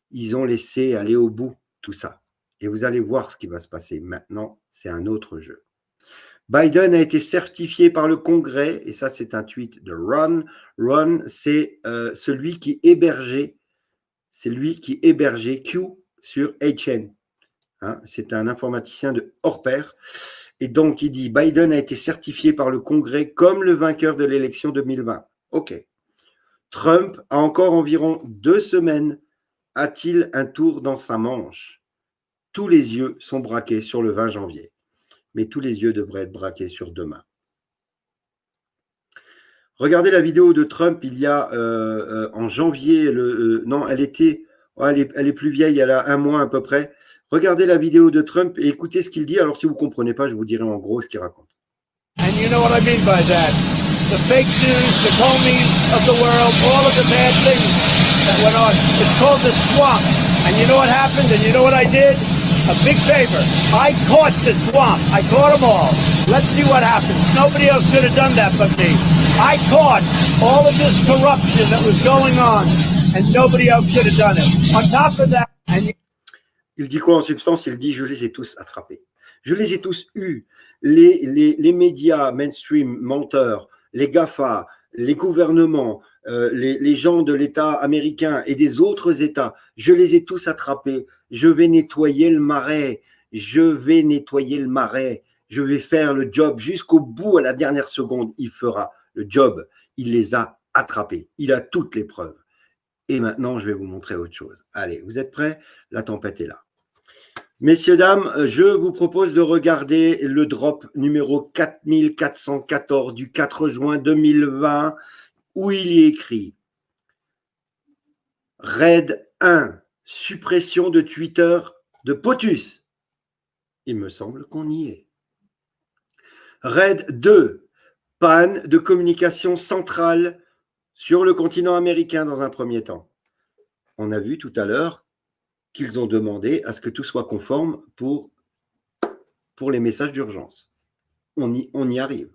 Ils ont laissé aller au bout tout ça. Et vous allez voir ce qui va se passer. Maintenant, c'est un autre jeu. Biden a été certifié par le Congrès, et ça c'est un tweet de Ron. Ron, c'est celui qui hébergeait Q sur 8chan. Hein, c'est un informaticien de hors pair. Et donc, il dit, Biden a été certifié par le Congrès comme le vainqueur de l'élection 2020. OK. Trump a encore environ 2 semaines. A-t-il un tour dans sa manche? Tous les yeux sont braqués sur le 20 janvier. Mais tous les yeux devraient être braqués sur demain. Regardez la vidéo de Trump il y a en janvier. Non, elle est plus vieille, elle a 1 mois à peu près. Regardez la vidéo de Trump et écoutez ce qu'il dit. Alors, si vous ne comprenez pas, je vous dirai en gros ce qu'il raconte. And you know what I mean by that. the fake news, the Comeys of the world, all of the bad things that went on. It's called the swamp. And you know what happened? And you know what I did? A big favor. I caught the swamp. I caught them all. Let's see what happens. Nobody else could have done that but me. I caught all of this corruption that was going on, and nobody else could have done it. On top of that, and il dit quoi en substance? Il dit je les ai tous attrapés. Je les ai tous eus. Les médias mainstream menteurs, les GAFA, les gouvernements, les gens de l'État américain et des autres États, je les ai tous attrapés. Je vais nettoyer le marais. Je vais nettoyer le marais. Je vais faire le job jusqu'au bout, à la dernière seconde. Il fera le job. Il les a attrapés. Il a toutes les preuves. Et maintenant, je vais vous montrer autre chose. Allez, vous êtes prêts? La tempête est là. Messieurs, dames, je vous propose de regarder le drop numéro 4414 du 4 juin 2020 où il y est écrit Raid 1, suppression de Twitter de POTUS. Il me semble qu'on y est. Raid 2, panne de communication centrale sur le continent américain dans un premier temps. On a vu tout à l'heure qu'ils ont demandé à ce que tout soit conforme pour les messages d'urgence. On y arrive.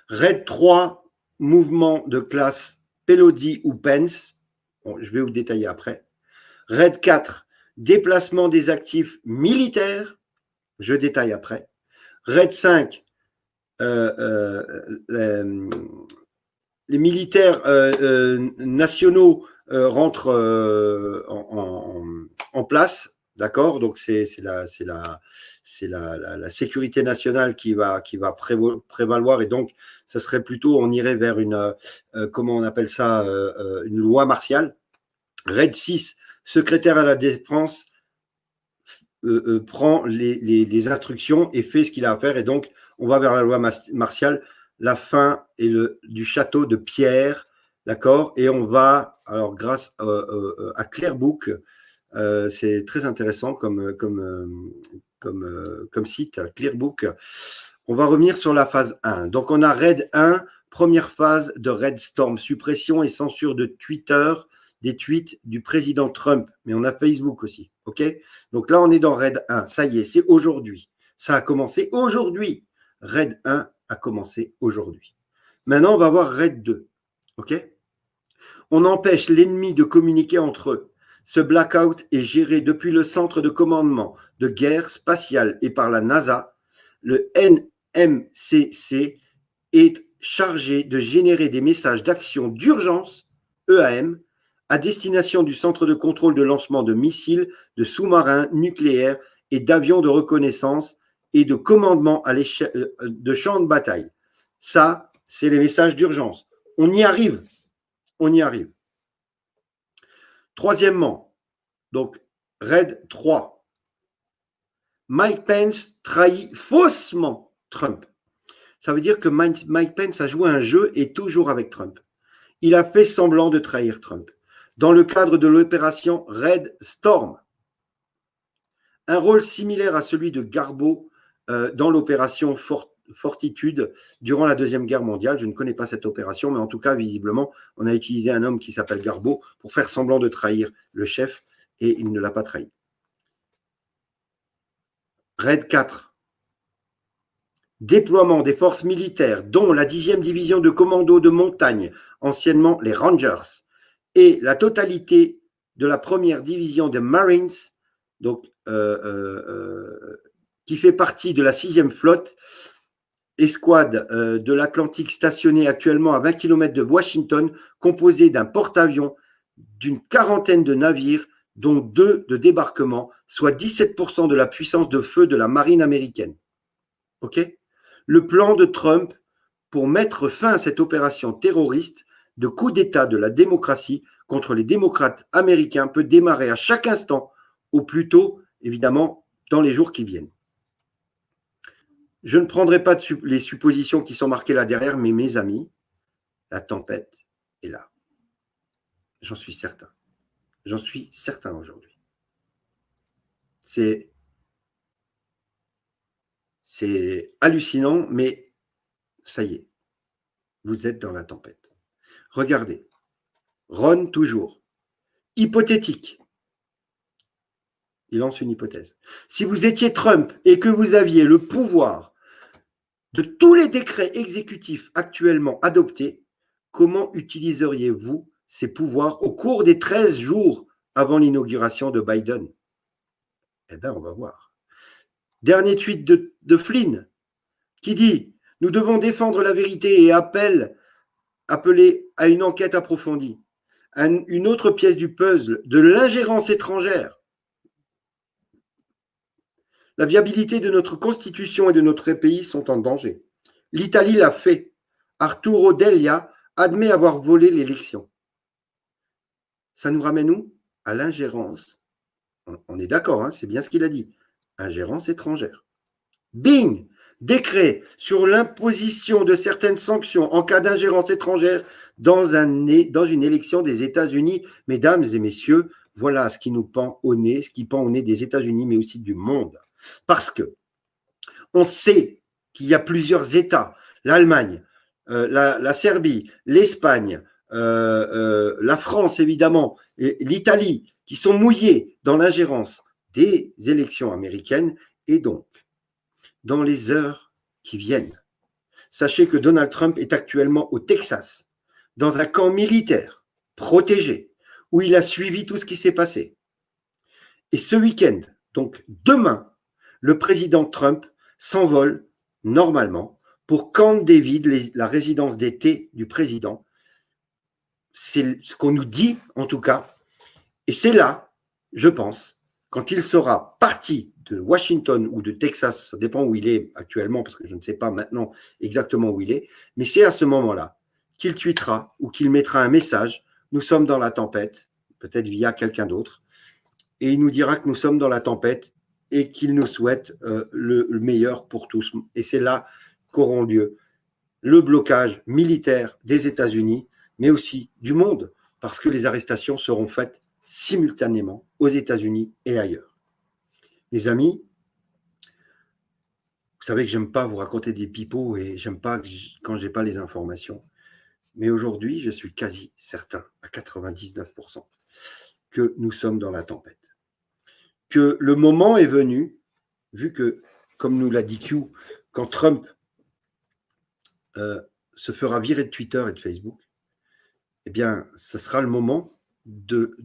Raid 3, mouvement de classe Pelosi ou Pence. Bon, je vais vous détailler après. Raid 4, déplacement des actifs militaires. Je détaille après. Raid 5, les militaires nationaux rentrent en place, d'accord? Donc c'est la sécurité nationale qui va prévaloir, et donc ça serait plutôt, on irait vers une comment on appelle ça, une loi martiale. Raid 6, secrétaire à la défense prend les instructions et fait ce qu'il a à faire, et donc on va vers la loi martiale, la fin du château de pierre, d'accord? Et on va, alors grâce à Clearbook, c'est très intéressant comme site, Clearbook, on va revenir sur la phase 1. Donc on a Raid 1, première phase de Raid Storm, suppression et censure de Twitter, des tweets du président Trump, mais on a Facebook aussi, ok? Donc là on est dans Raid 1, ça y est, c'est aujourd'hui, ça a commencé aujourd'hui. Raid 1 a commencé aujourd'hui. Maintenant, on va voir Raid 2. OK? On empêche l'ennemi de communiquer entre eux. Ce blackout est géré depuis le centre de commandement de guerre spatiale et par la NASA. Le NMCC est chargé de générer des messages d'action d'urgence, EAM, à destination du centre de contrôle de lancement de missiles, de sous-marins nucléaires et d'avions de reconnaissance et de commandement de champs de bataille. Ça, c'est les messages d'urgence. On y arrive. On y arrive. Troisièmement, donc, Raid 3. Mike Pence trahit faussement Trump. Ça veut dire que Mike Pence a joué un jeu et toujours avec Trump. Il a fait semblant de trahir Trump. Dans le cadre de l'opération Raid Storm, un rôle similaire à celui de Garbo dans l'opération Fortitude durant la Deuxième Guerre mondiale. Je ne connais pas cette opération, mais en tout cas, visiblement, on a utilisé un homme qui s'appelle Garbo pour faire semblant de trahir le chef, et il ne l'a pas trahi. Raid 4. Déploiement des forces militaires, dont la 10e division de commando de montagne, anciennement les Rangers, et la totalité de la première division des Marines, donc qui fait partie de la 6e flotte, escouade de l'Atlantique stationnée actuellement à 20 km de Washington, composée d'un porte-avions, d'une quarantaine de navires, dont 2 de débarquement, soit 17% de la puissance de feu de la marine américaine. Okay ? Le plan de Trump pour mettre fin à cette opération terroriste de coup d'État de la démocratie contre les démocrates américains peut démarrer à chaque instant, au plus tôt, évidemment, dans les jours qui viennent. Je ne prendrai pas les suppositions qui sont marquées là derrière, mais mes amis, la tempête est là. J'en suis certain. J'en suis certain aujourd'hui. C'est hallucinant, mais ça y est. vous êtes dans la tempête. Regardez, Ron toujours, hypothétique. Il lance une hypothèse. Si vous étiez Trump et que vous aviez le pouvoir de tous les décrets exécutifs actuellement adoptés, comment utiliseriez-vous ces pouvoirs au cours des 13 jours avant l'inauguration de Biden? Eh bien, on va voir. Dernier tweet de Flynn qui dit « Nous devons défendre la vérité et appeler à une enquête approfondie. » Une autre pièce du puzzle de l'ingérence étrangère. La viabilité de notre constitution et de notre pays sont en danger. L'Italie l'a fait. Arturo Delia admet avoir volé l'élection. Ça nous ramène où? À l'ingérence. On est d'accord, hein, c'est bien ce qu'il a dit. Ingérence étrangère. Bing! Décret sur l'imposition de certaines sanctions en cas d'ingérence étrangère dans une élection des États-Unis. Mesdames et messieurs, voilà ce qui nous pend au nez, ce qui pend au nez des États-Unis, mais aussi du monde. Parce que on sait qu'il y a plusieurs États, l'Allemagne, la Serbie, l'Espagne, la France évidemment, et l'Italie, qui sont mouillés dans l'ingérence des élections américaines et donc dans les heures qui viennent. Sachez que Donald Trump est actuellement au Texas, dans un camp militaire protégé, où il a suivi tout ce qui s'est passé. Et ce week-end, donc demain, le président Trump s'envole normalement pour Camp David, la résidence d'été du président. C'est ce qu'on nous dit en tout cas. Et c'est là, je pense, quand il sera parti de Washington ou de Texas, ça dépend où il est actuellement, parce que je ne sais pas maintenant exactement où il est, mais c'est à ce moment-là qu'il tweetera ou qu'il mettra un message, nous sommes dans la tempête, peut-être via quelqu'un d'autre, et il nous dira que nous sommes dans la tempête et qu'il nous souhaite le meilleur pour tous. Et c'est là qu'auront lieu le blocage militaire des États-Unis, mais aussi du monde, parce que les arrestations seront faites simultanément aux États-Unis et ailleurs. Les amis, vous savez que j'aime pas vous raconter des pipeaux et j'aime pas quand j'ai pas les informations. Mais aujourd'hui, je suis quasi certain, à 99%, que nous sommes dans la tempête. Que le moment est venu, vu que, comme nous l'a dit Q, quand Trump se fera virer de Twitter et de Facebook, eh bien, ce sera le moment de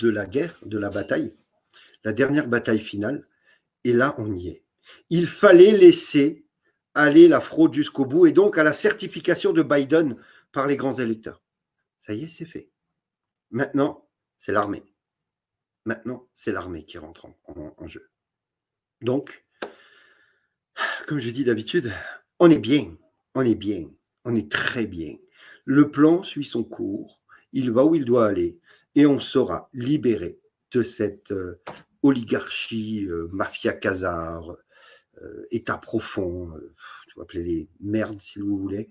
la guerre, de la bataille, la dernière bataille finale, et là, on y est. Il fallait laisser aller la fraude jusqu'au bout, et donc à la certification de Biden par les grands électeurs. Ça y est, c'est fait. Maintenant, c'est l'armée. Maintenant, c'est l'armée qui rentre en jeu. Donc, comme je dis d'habitude, on est bien, on est bien, on est très bien. Le plan suit son cours, il va où il doit aller, et on sera libéré de cette oligarchie, mafia khazare, état profond, vous appelez les merdes si vous voulez.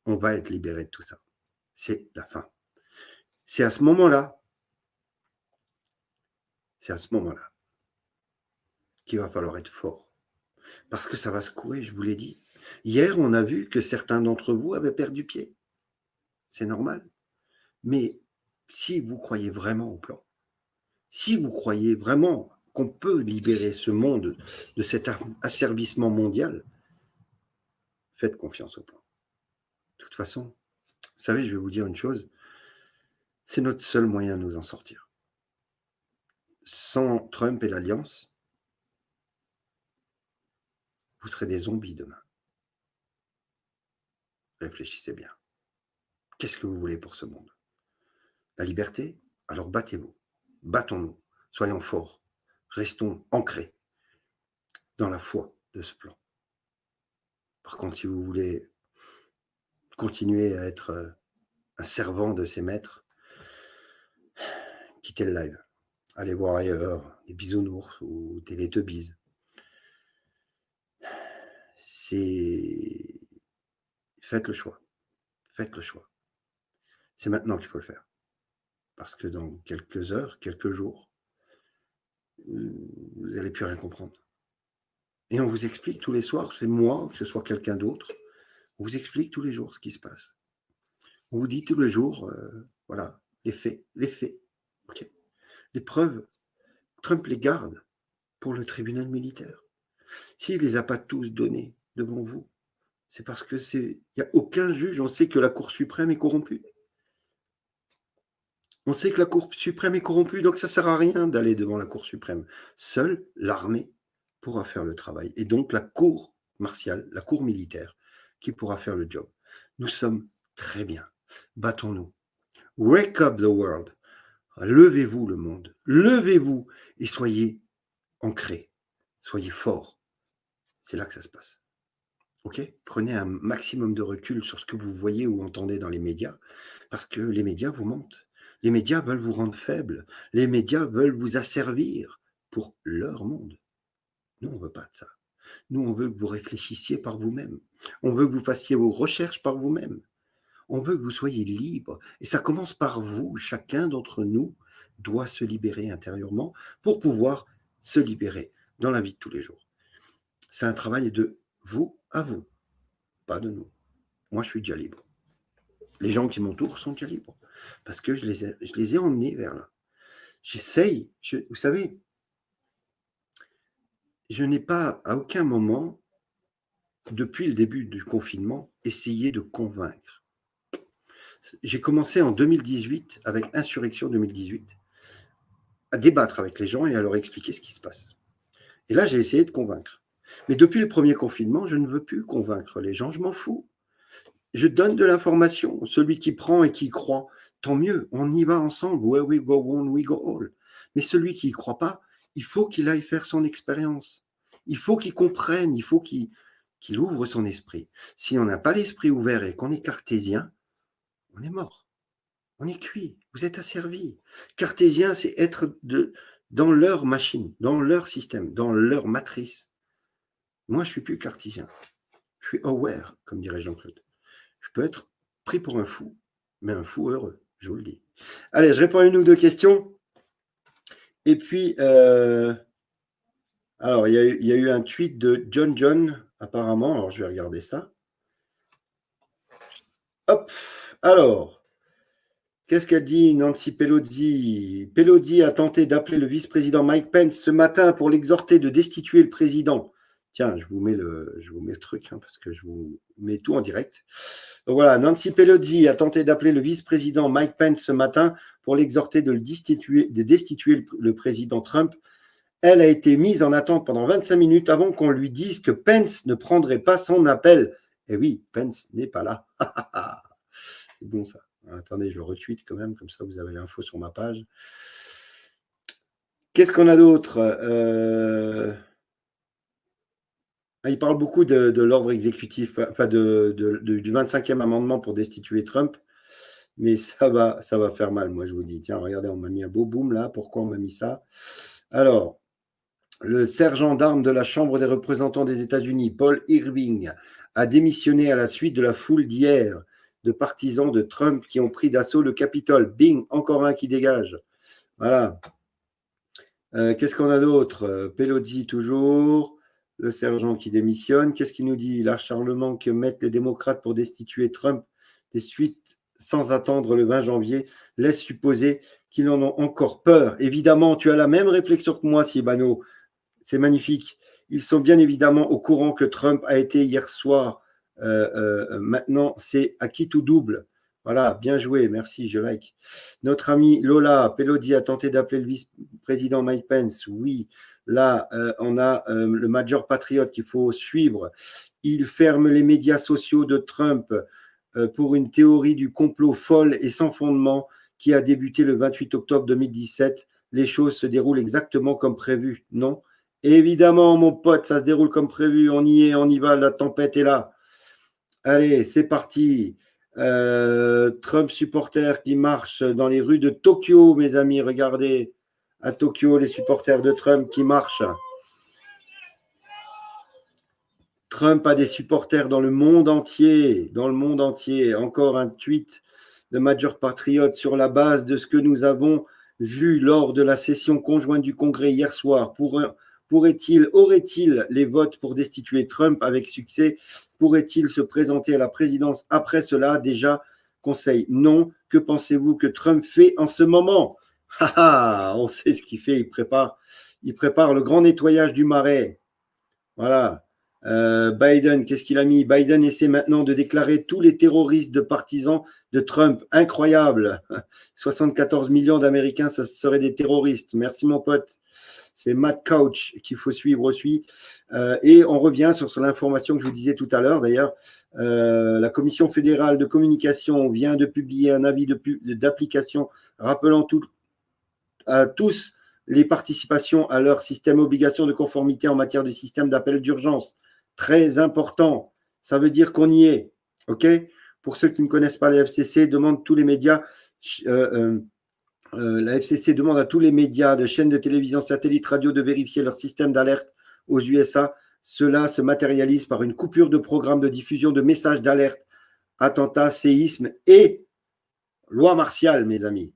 On va être libéré de tout ça. C'est la fin. C'est à ce moment-là qu'il va falloir être fort. Parce que ça va secouer, je vous l'ai dit. Hier, on a vu que certains d'entre vous avaient perdu pied. C'est normal. Mais si vous croyez vraiment au plan, si vous croyez vraiment qu'on peut libérer ce monde de cet asservissement mondial, faites confiance au plan. De toute façon, vous savez, je vais vous dire une chose, c'est notre seul moyen de nous en sortir. Sans Trump et l'Alliance, vous serez des zombies demain. Réfléchissez bien. Qu'est-ce que vous voulez pour ce monde? La liberté? Alors battez-vous. Battons-nous. Soyons forts. Restons ancrés dans la foi de ce plan. Par contre, si vous voulez continuer à être un servant de ces maîtres, quittez le live. Allez voir ailleurs, les bisounours ou Télétubbies. Faites le choix. Faites le choix. C'est maintenant qu'il faut le faire. Parce que dans quelques heures, quelques jours, vous n'allez plus rien comprendre. Et on vous explique tous les soirs, c'est moi, que ce soit quelqu'un d'autre, On vous explique tous les jours ce qui se passe. On vous dit tous les jours, voilà, les faits. Okay. Les preuves, Trump les garde pour le tribunal militaire. S'il ne les a pas tous donnés devant vous, c'est parce que il n'y a aucun juge. On sait que la Cour suprême est corrompue. On sait que la Cour suprême est corrompue, donc ça ne sert à rien d'aller devant la Cour suprême. Seule l'armée pourra faire le travail. Et donc la Cour martiale, la Cour militaire, qui pourra faire le job. Nous sommes très bien. Battons-nous. Wake up the world. Levez-vous le monde. Levez-vous et soyez ancrés. Soyez forts. C'est là que ça se passe. Ok ? Prenez un maximum de recul sur ce que vous voyez ou entendez dans les médias, parce que les médias vous mentent. Les médias veulent vous rendre faible. Les médias veulent vous asservir pour leur monde. Nous, on ne veut pas de ça. Nous, on veut que vous réfléchissiez par vous-même. On veut que vous fassiez vos recherches par vous-même. On veut que vous soyez libre. Et ça commence par vous. Chacun d'entre nous doit se libérer intérieurement pour pouvoir se libérer dans la vie de tous les jours. C'est un travail de vous à vous, pas de nous. Moi, je suis déjà libre. Les gens qui m'entourent sont déjà libres parce que je les ai emmenés vers là. J'essaye, vous savez, je n'ai pas à aucun moment, depuis le début du confinement, essayé de convaincre. J'ai commencé en 2018, avec Insurrection 2018, à débattre avec les gens et à leur expliquer ce qui se passe. Et là, j'ai essayé de convaincre. Mais depuis le premier confinement, je ne veux plus convaincre les gens, je m'en fous. Je donne de l'information. Celui qui prend et qui croit, tant mieux, on y va ensemble. Where we go one, we go all. Mais celui qui n'y croit pas, il faut qu'il aille faire son expérience. Il faut qu'il comprenne, il faut qu'il ouvre son esprit. Si on n'a pas l'esprit ouvert et qu'on est cartésien, on est mort. On est cuit. Vous êtes asservi. Cartésien, c'est être dans leur machine, dans leur système, dans leur matrice. Moi, je ne suis plus cartésien. Je suis aware, comme dirait Jean-Claude. Je peux être pris pour un fou, mais un fou heureux, je vous le dis. Allez, je réponds à une ou deux questions. Et puis, alors, il y a eu un tweet de John, apparemment. Alors, je vais regarder ça. Hop, alors, qu'est-ce qu'a dit Nancy Pelosi ? Pelosi a tenté d'appeler le vice-président Mike Pence ce matin pour l'exhorter de destituer le président. Tiens, je vous mets le truc, parce que je vous mets tout en direct. Donc voilà, Nancy Pelosi a tenté d'appeler le vice-président Mike Pence ce matin pour l'exhorter de destituer le président Trump. Elle a été mise en attente pendant 25 minutes avant qu'on lui dise que Pence ne prendrait pas son appel. Et oui, Pence n'est pas là. C'est bon ça. Attendez, je le retweet quand même, comme ça vous avez l'info sur ma page. Qu'est-ce qu'on a d'autre ? Il parle beaucoup de l'ordre exécutif, enfin du 25e amendement pour destituer Trump, mais ça va faire mal, moi je vous dis. Tiens, regardez, on m'a mis un beau boom là, pourquoi on m'a mis ça ? Alors, le sergent d'armes de la Chambre des représentants des États-Unis, Paul Irving, a démissionné à la suite de la foule d'hier de partisans de Trump qui ont pris d'assaut le Capitole. Bing, encore un qui dégage. Voilà. Qu'est-ce qu'on a d'autre ? Pelosi toujours. Le sergent qui démissionne. Qu'est-ce qu'il nous dit ? L'acharnement que mettent les démocrates pour destituer Trump des suites sans attendre le 20 janvier laisse supposer qu'ils en ont encore peur. Évidemment, tu as la même réflexion que moi, Sibano. C'est magnifique. Ils sont bien évidemment au courant que Trump a été hier soir. Maintenant, c'est à qui tout double. Voilà, bien joué, merci, je like. Notre ami Lola, Pelosi a tenté d'appeler le vice-président Mike Pence. Oui, là, on a le Major Patriot qu'il faut suivre. Il ferme les médias sociaux de Trump pour une théorie du complot folle et sans fondement qui a débuté le 28 octobre 2017. Les choses se déroulent exactement comme prévu, non ? Évidemment, mon pote, ça se déroule comme prévu. On y est, on y va, la tempête est là. Allez, c'est parti. Trump supporters qui marchent dans les rues de Tokyo, mes amis, regardez. À Tokyo, les supporters de Trump qui marchent. Trump a des supporters dans le monde entier. Dans le monde entier. Encore un tweet de Major Patriot sur la base de ce que nous avons vu lors de la session conjointe du Congrès hier soir. Aurait-il les votes pour destituer Trump avec succès? Pourrait-il se présenter à la présidence après cela? Déjà, conseil, non. Que pensez-vous que Trump fait en ce moment? On sait ce qu'il fait, il prépare le grand nettoyage du Marais. Voilà. Biden, qu'est-ce qu'il a mis? Biden essaie maintenant de déclarer tous les terroristes de partisans de Trump. Incroyable. 74 millions d'Américains, ce seraient des terroristes. Merci mon pote. C'est Matt Couch qu'il faut suivre aussi. Et on revient sur l'information que je vous disais tout à l'heure. D'ailleurs, la Commission fédérale de communication vient de publier un avis d'application rappelant à tous les participations à leur système obligation de conformité en matière de système d'appel d'urgence. Très important. Ça veut dire qu'on y est. OK? Pour ceux qui ne connaissent pas la FCC, demande tous les médias. La FCC demande à tous les médias de chaînes de télévision, satellites, radio de vérifier leur système d'alerte aux USA. Cela se matérialise par une coupure de programme de diffusion de messages d'alerte, attentats, séismes et loi martiale, mes amis.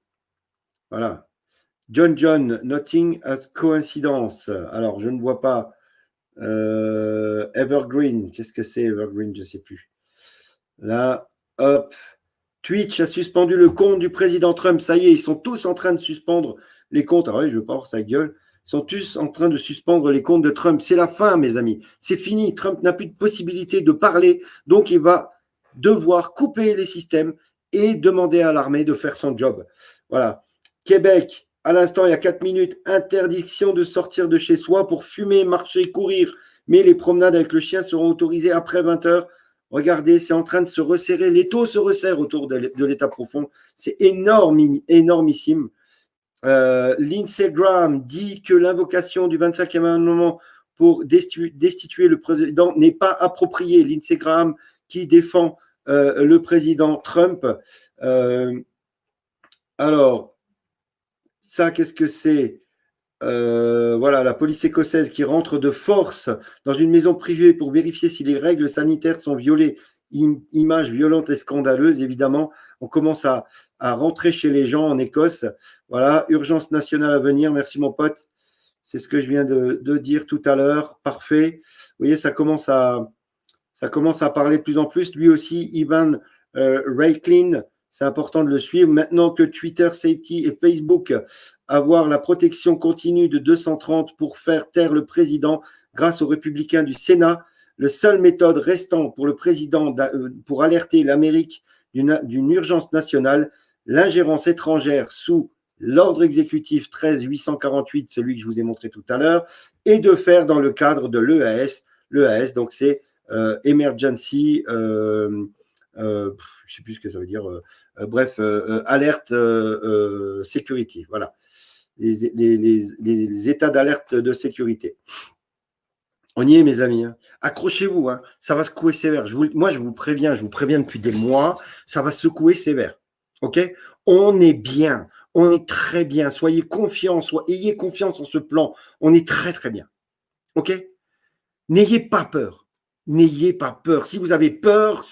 Voilà. John, nothing as coincidence. Alors, je ne vois pas Evergreen. Qu'est-ce que c'est Evergreen? Je ne sais plus. Là, hop. Twitch a suspendu le compte du président Trump. Ça y est, ils sont tous en train de suspendre les comptes. Alors oui, je veux pas voir sa gueule. Ils sont tous en train de suspendre les comptes de Trump. C'est la fin, mes amis. C'est fini. Trump n'a plus de possibilité de parler. Donc, il va devoir couper les systèmes et demander à l'armée de faire son job. Voilà. Québec, à l'instant, il y a 4 minutes, interdiction de sortir de chez soi pour fumer, marcher, courir. Mais les promenades avec le chien seront autorisées après 20 heures. Regardez, c'est en train de se resserrer. L'étau se resserre autour de l'état profond. C'est énormissime. Lindsey Graham dit que l'invocation du 25e amendement pour destituer le président n'est pas appropriée. Lindsey Graham qui défend le président Trump. Alors, ça, qu'est-ce que c'est? Voilà, la police écossaise qui rentre de force dans une maison privée pour vérifier si les règles sanitaires sont violées. Image violente et scandaleuse, évidemment. On commence à rentrer chez les gens en Écosse. Voilà, urgence nationale à venir. Merci mon pote. C'est ce que je viens de dire tout à l'heure. Parfait. Vous voyez, ça commence à parler de plus en plus. Lui aussi, Ivan Raiklin, c'est important de le suivre. Maintenant que Twitter Safety et Facebook avoir la protection continue de 230 pour faire taire le président grâce aux républicains du Sénat, la seule méthode restant pour le président pour alerter l'Amérique d'une urgence nationale, l'ingérence étrangère sous l'ordre exécutif 13-848, celui que je vous ai montré tout à l'heure, et de faire dans le cadre de l'EAS. L'EAS, donc c'est Emergency, je ne sais plus ce que ça veut dire, bref, Alert Security, voilà. Les états d'alerte de sécurité. On y est, mes amis. Hein. Accrochez-vous, hein. Ça va secouer sévère. Moi, je vous préviens depuis des mois, ça va secouer sévère. OK? On est bien, on est très bien. Soyez confiants, ayez confiance en ce plan. On est très, très bien. OK? N'ayez pas peur. N'ayez pas peur. Si vous avez peur,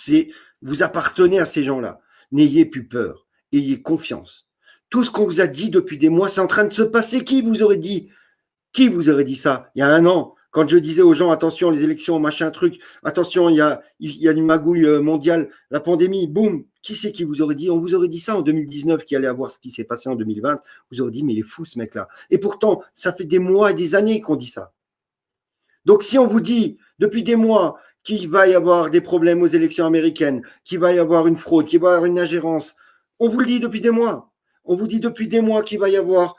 vous appartenez à ces gens-là. N'ayez plus peur. Ayez confiance. Tout ce qu'on vous a dit depuis des mois, c'est en train de se passer. Qui vous aurait dit ça il y a un an? Quand je disais aux gens, attention, les élections, machin, truc, attention, il y a une magouille mondiale, la pandémie, boum, qui c'est qui vous aurait dit? On vous aurait dit ça en 2019, qui allait avoir ce qui s'est passé en 2020. Vous aurez dit, mais il est fou ce mec-là. Et pourtant, ça fait des mois et des années qu'on dit ça. Donc, si on vous dit depuis des mois qu'il va y avoir des problèmes aux élections américaines, qu'il va y avoir une fraude, qu'il va y avoir une ingérence, on vous le dit depuis des mois. On vous dit depuis des mois qu'il va y avoir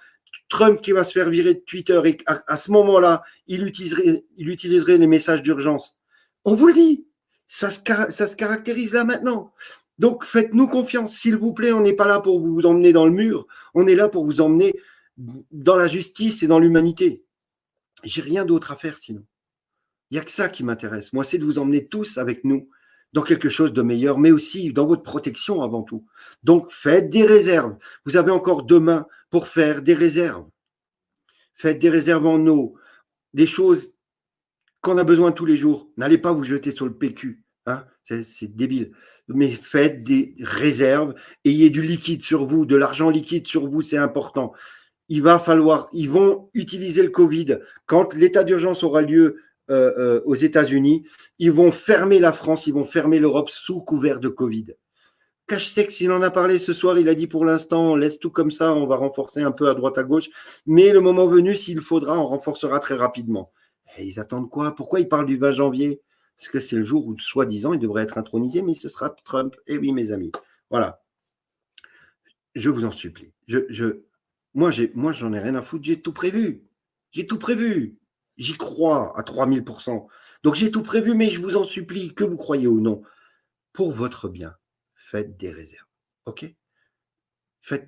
Trump qui va se faire virer de Twitter et à ce moment-là, il utiliserait les messages d'urgence. On vous le dit. Ça se caractérise là maintenant. Donc, faites-nous confiance. S'il vous plaît, on n'est pas là pour vous emmener dans le mur. On est là pour vous emmener dans la justice et dans l'humanité. J'ai rien d'autre à faire sinon. Il n'y a que ça qui m'intéresse. Moi, c'est de vous emmener tous avec nous dans quelque chose de meilleur, mais aussi dans votre protection avant tout. Donc, faites des réserves. Vous avez encore demain pour faire des réserves. Faites des réserves en eau, des choses qu'on a besoin tous les jours. N'allez pas vous jeter sur le PQ. Hein, c'est débile. Mais faites des réserves. Ayez du liquide sur vous, de l'argent liquide sur vous, c'est important. ils vont utiliser le Covid. Quand l'état d'urgence aura lieu aux États-Unis, ils vont fermer la France, ils vont fermer l'Europe sous couvert de Covid. Cachesex, il en a parlé ce soir, il a dit pour l'instant, on laisse tout comme ça, on va renforcer un peu à droite à gauche, mais le moment venu, s'il faudra, on renforcera très rapidement. Et ils attendent quoi? Pourquoi ils parlent du 20 janvier? Parce que c'est le jour où, soi-disant, il devrait être intronisé, mais ce sera Trump. Eh oui, mes amis. Voilà. Je vous en supplie. Moi, j'en ai rien à foutre, j'ai tout prévu. J'ai tout prévu. J'y crois à 3000%. Donc, j'ai tout prévu, mais je vous en supplie, que vous croyez ou non, pour votre bien, faites des réserves. OK? Je ne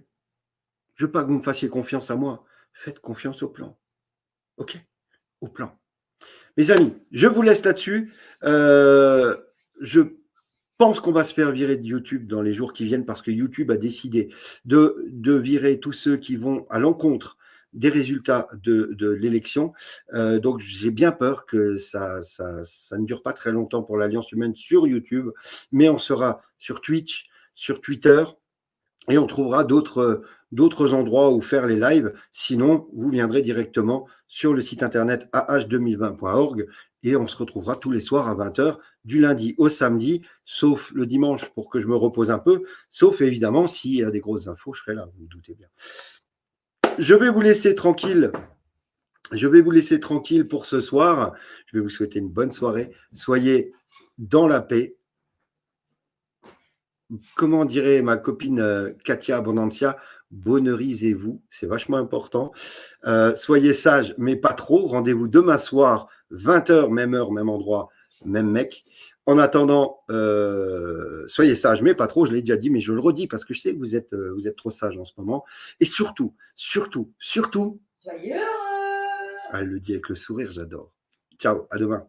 veux pas que vous me fassiez confiance à moi. Faites confiance au plan. OK? Au plan. Mes amis, je vous laisse là-dessus. Je pense qu'on va se faire virer de YouTube dans les jours qui viennent parce que YouTube a décidé de virer tous ceux qui vont à l'encontre des résultats de l'élection. Donc, j'ai bien peur que ça ne dure pas très longtemps pour l'Alliance humaine sur YouTube, mais on sera sur Twitch, sur Twitter, et on trouvera d'autres endroits où faire les lives. Sinon, vous viendrez directement sur le site internet ah2020.org et on se retrouvera tous les soirs à 20h, du lundi au samedi, sauf le dimanche pour que je me repose un peu, sauf évidemment s'il y a des grosses infos, je serai là, vous vous doutez bien. Je vais vous laisser tranquille. Je vais vous laisser tranquille pour ce soir. Je vais vous souhaiter une bonne soirée. Soyez dans la paix. Comment dirait ma copine Katia Abondancia, bonheurisez-vous, c'est vachement important. Soyez sages, mais pas trop. Rendez-vous demain soir, 20h, même heure, même endroit, même mec. En attendant, soyez sages, mais pas trop. Je l'ai déjà dit, mais je le redis parce que je sais que vous êtes trop sages en ce moment. Et surtout, soyez heureux. Elle le dit avec le sourire, j'adore. Ciao, à demain.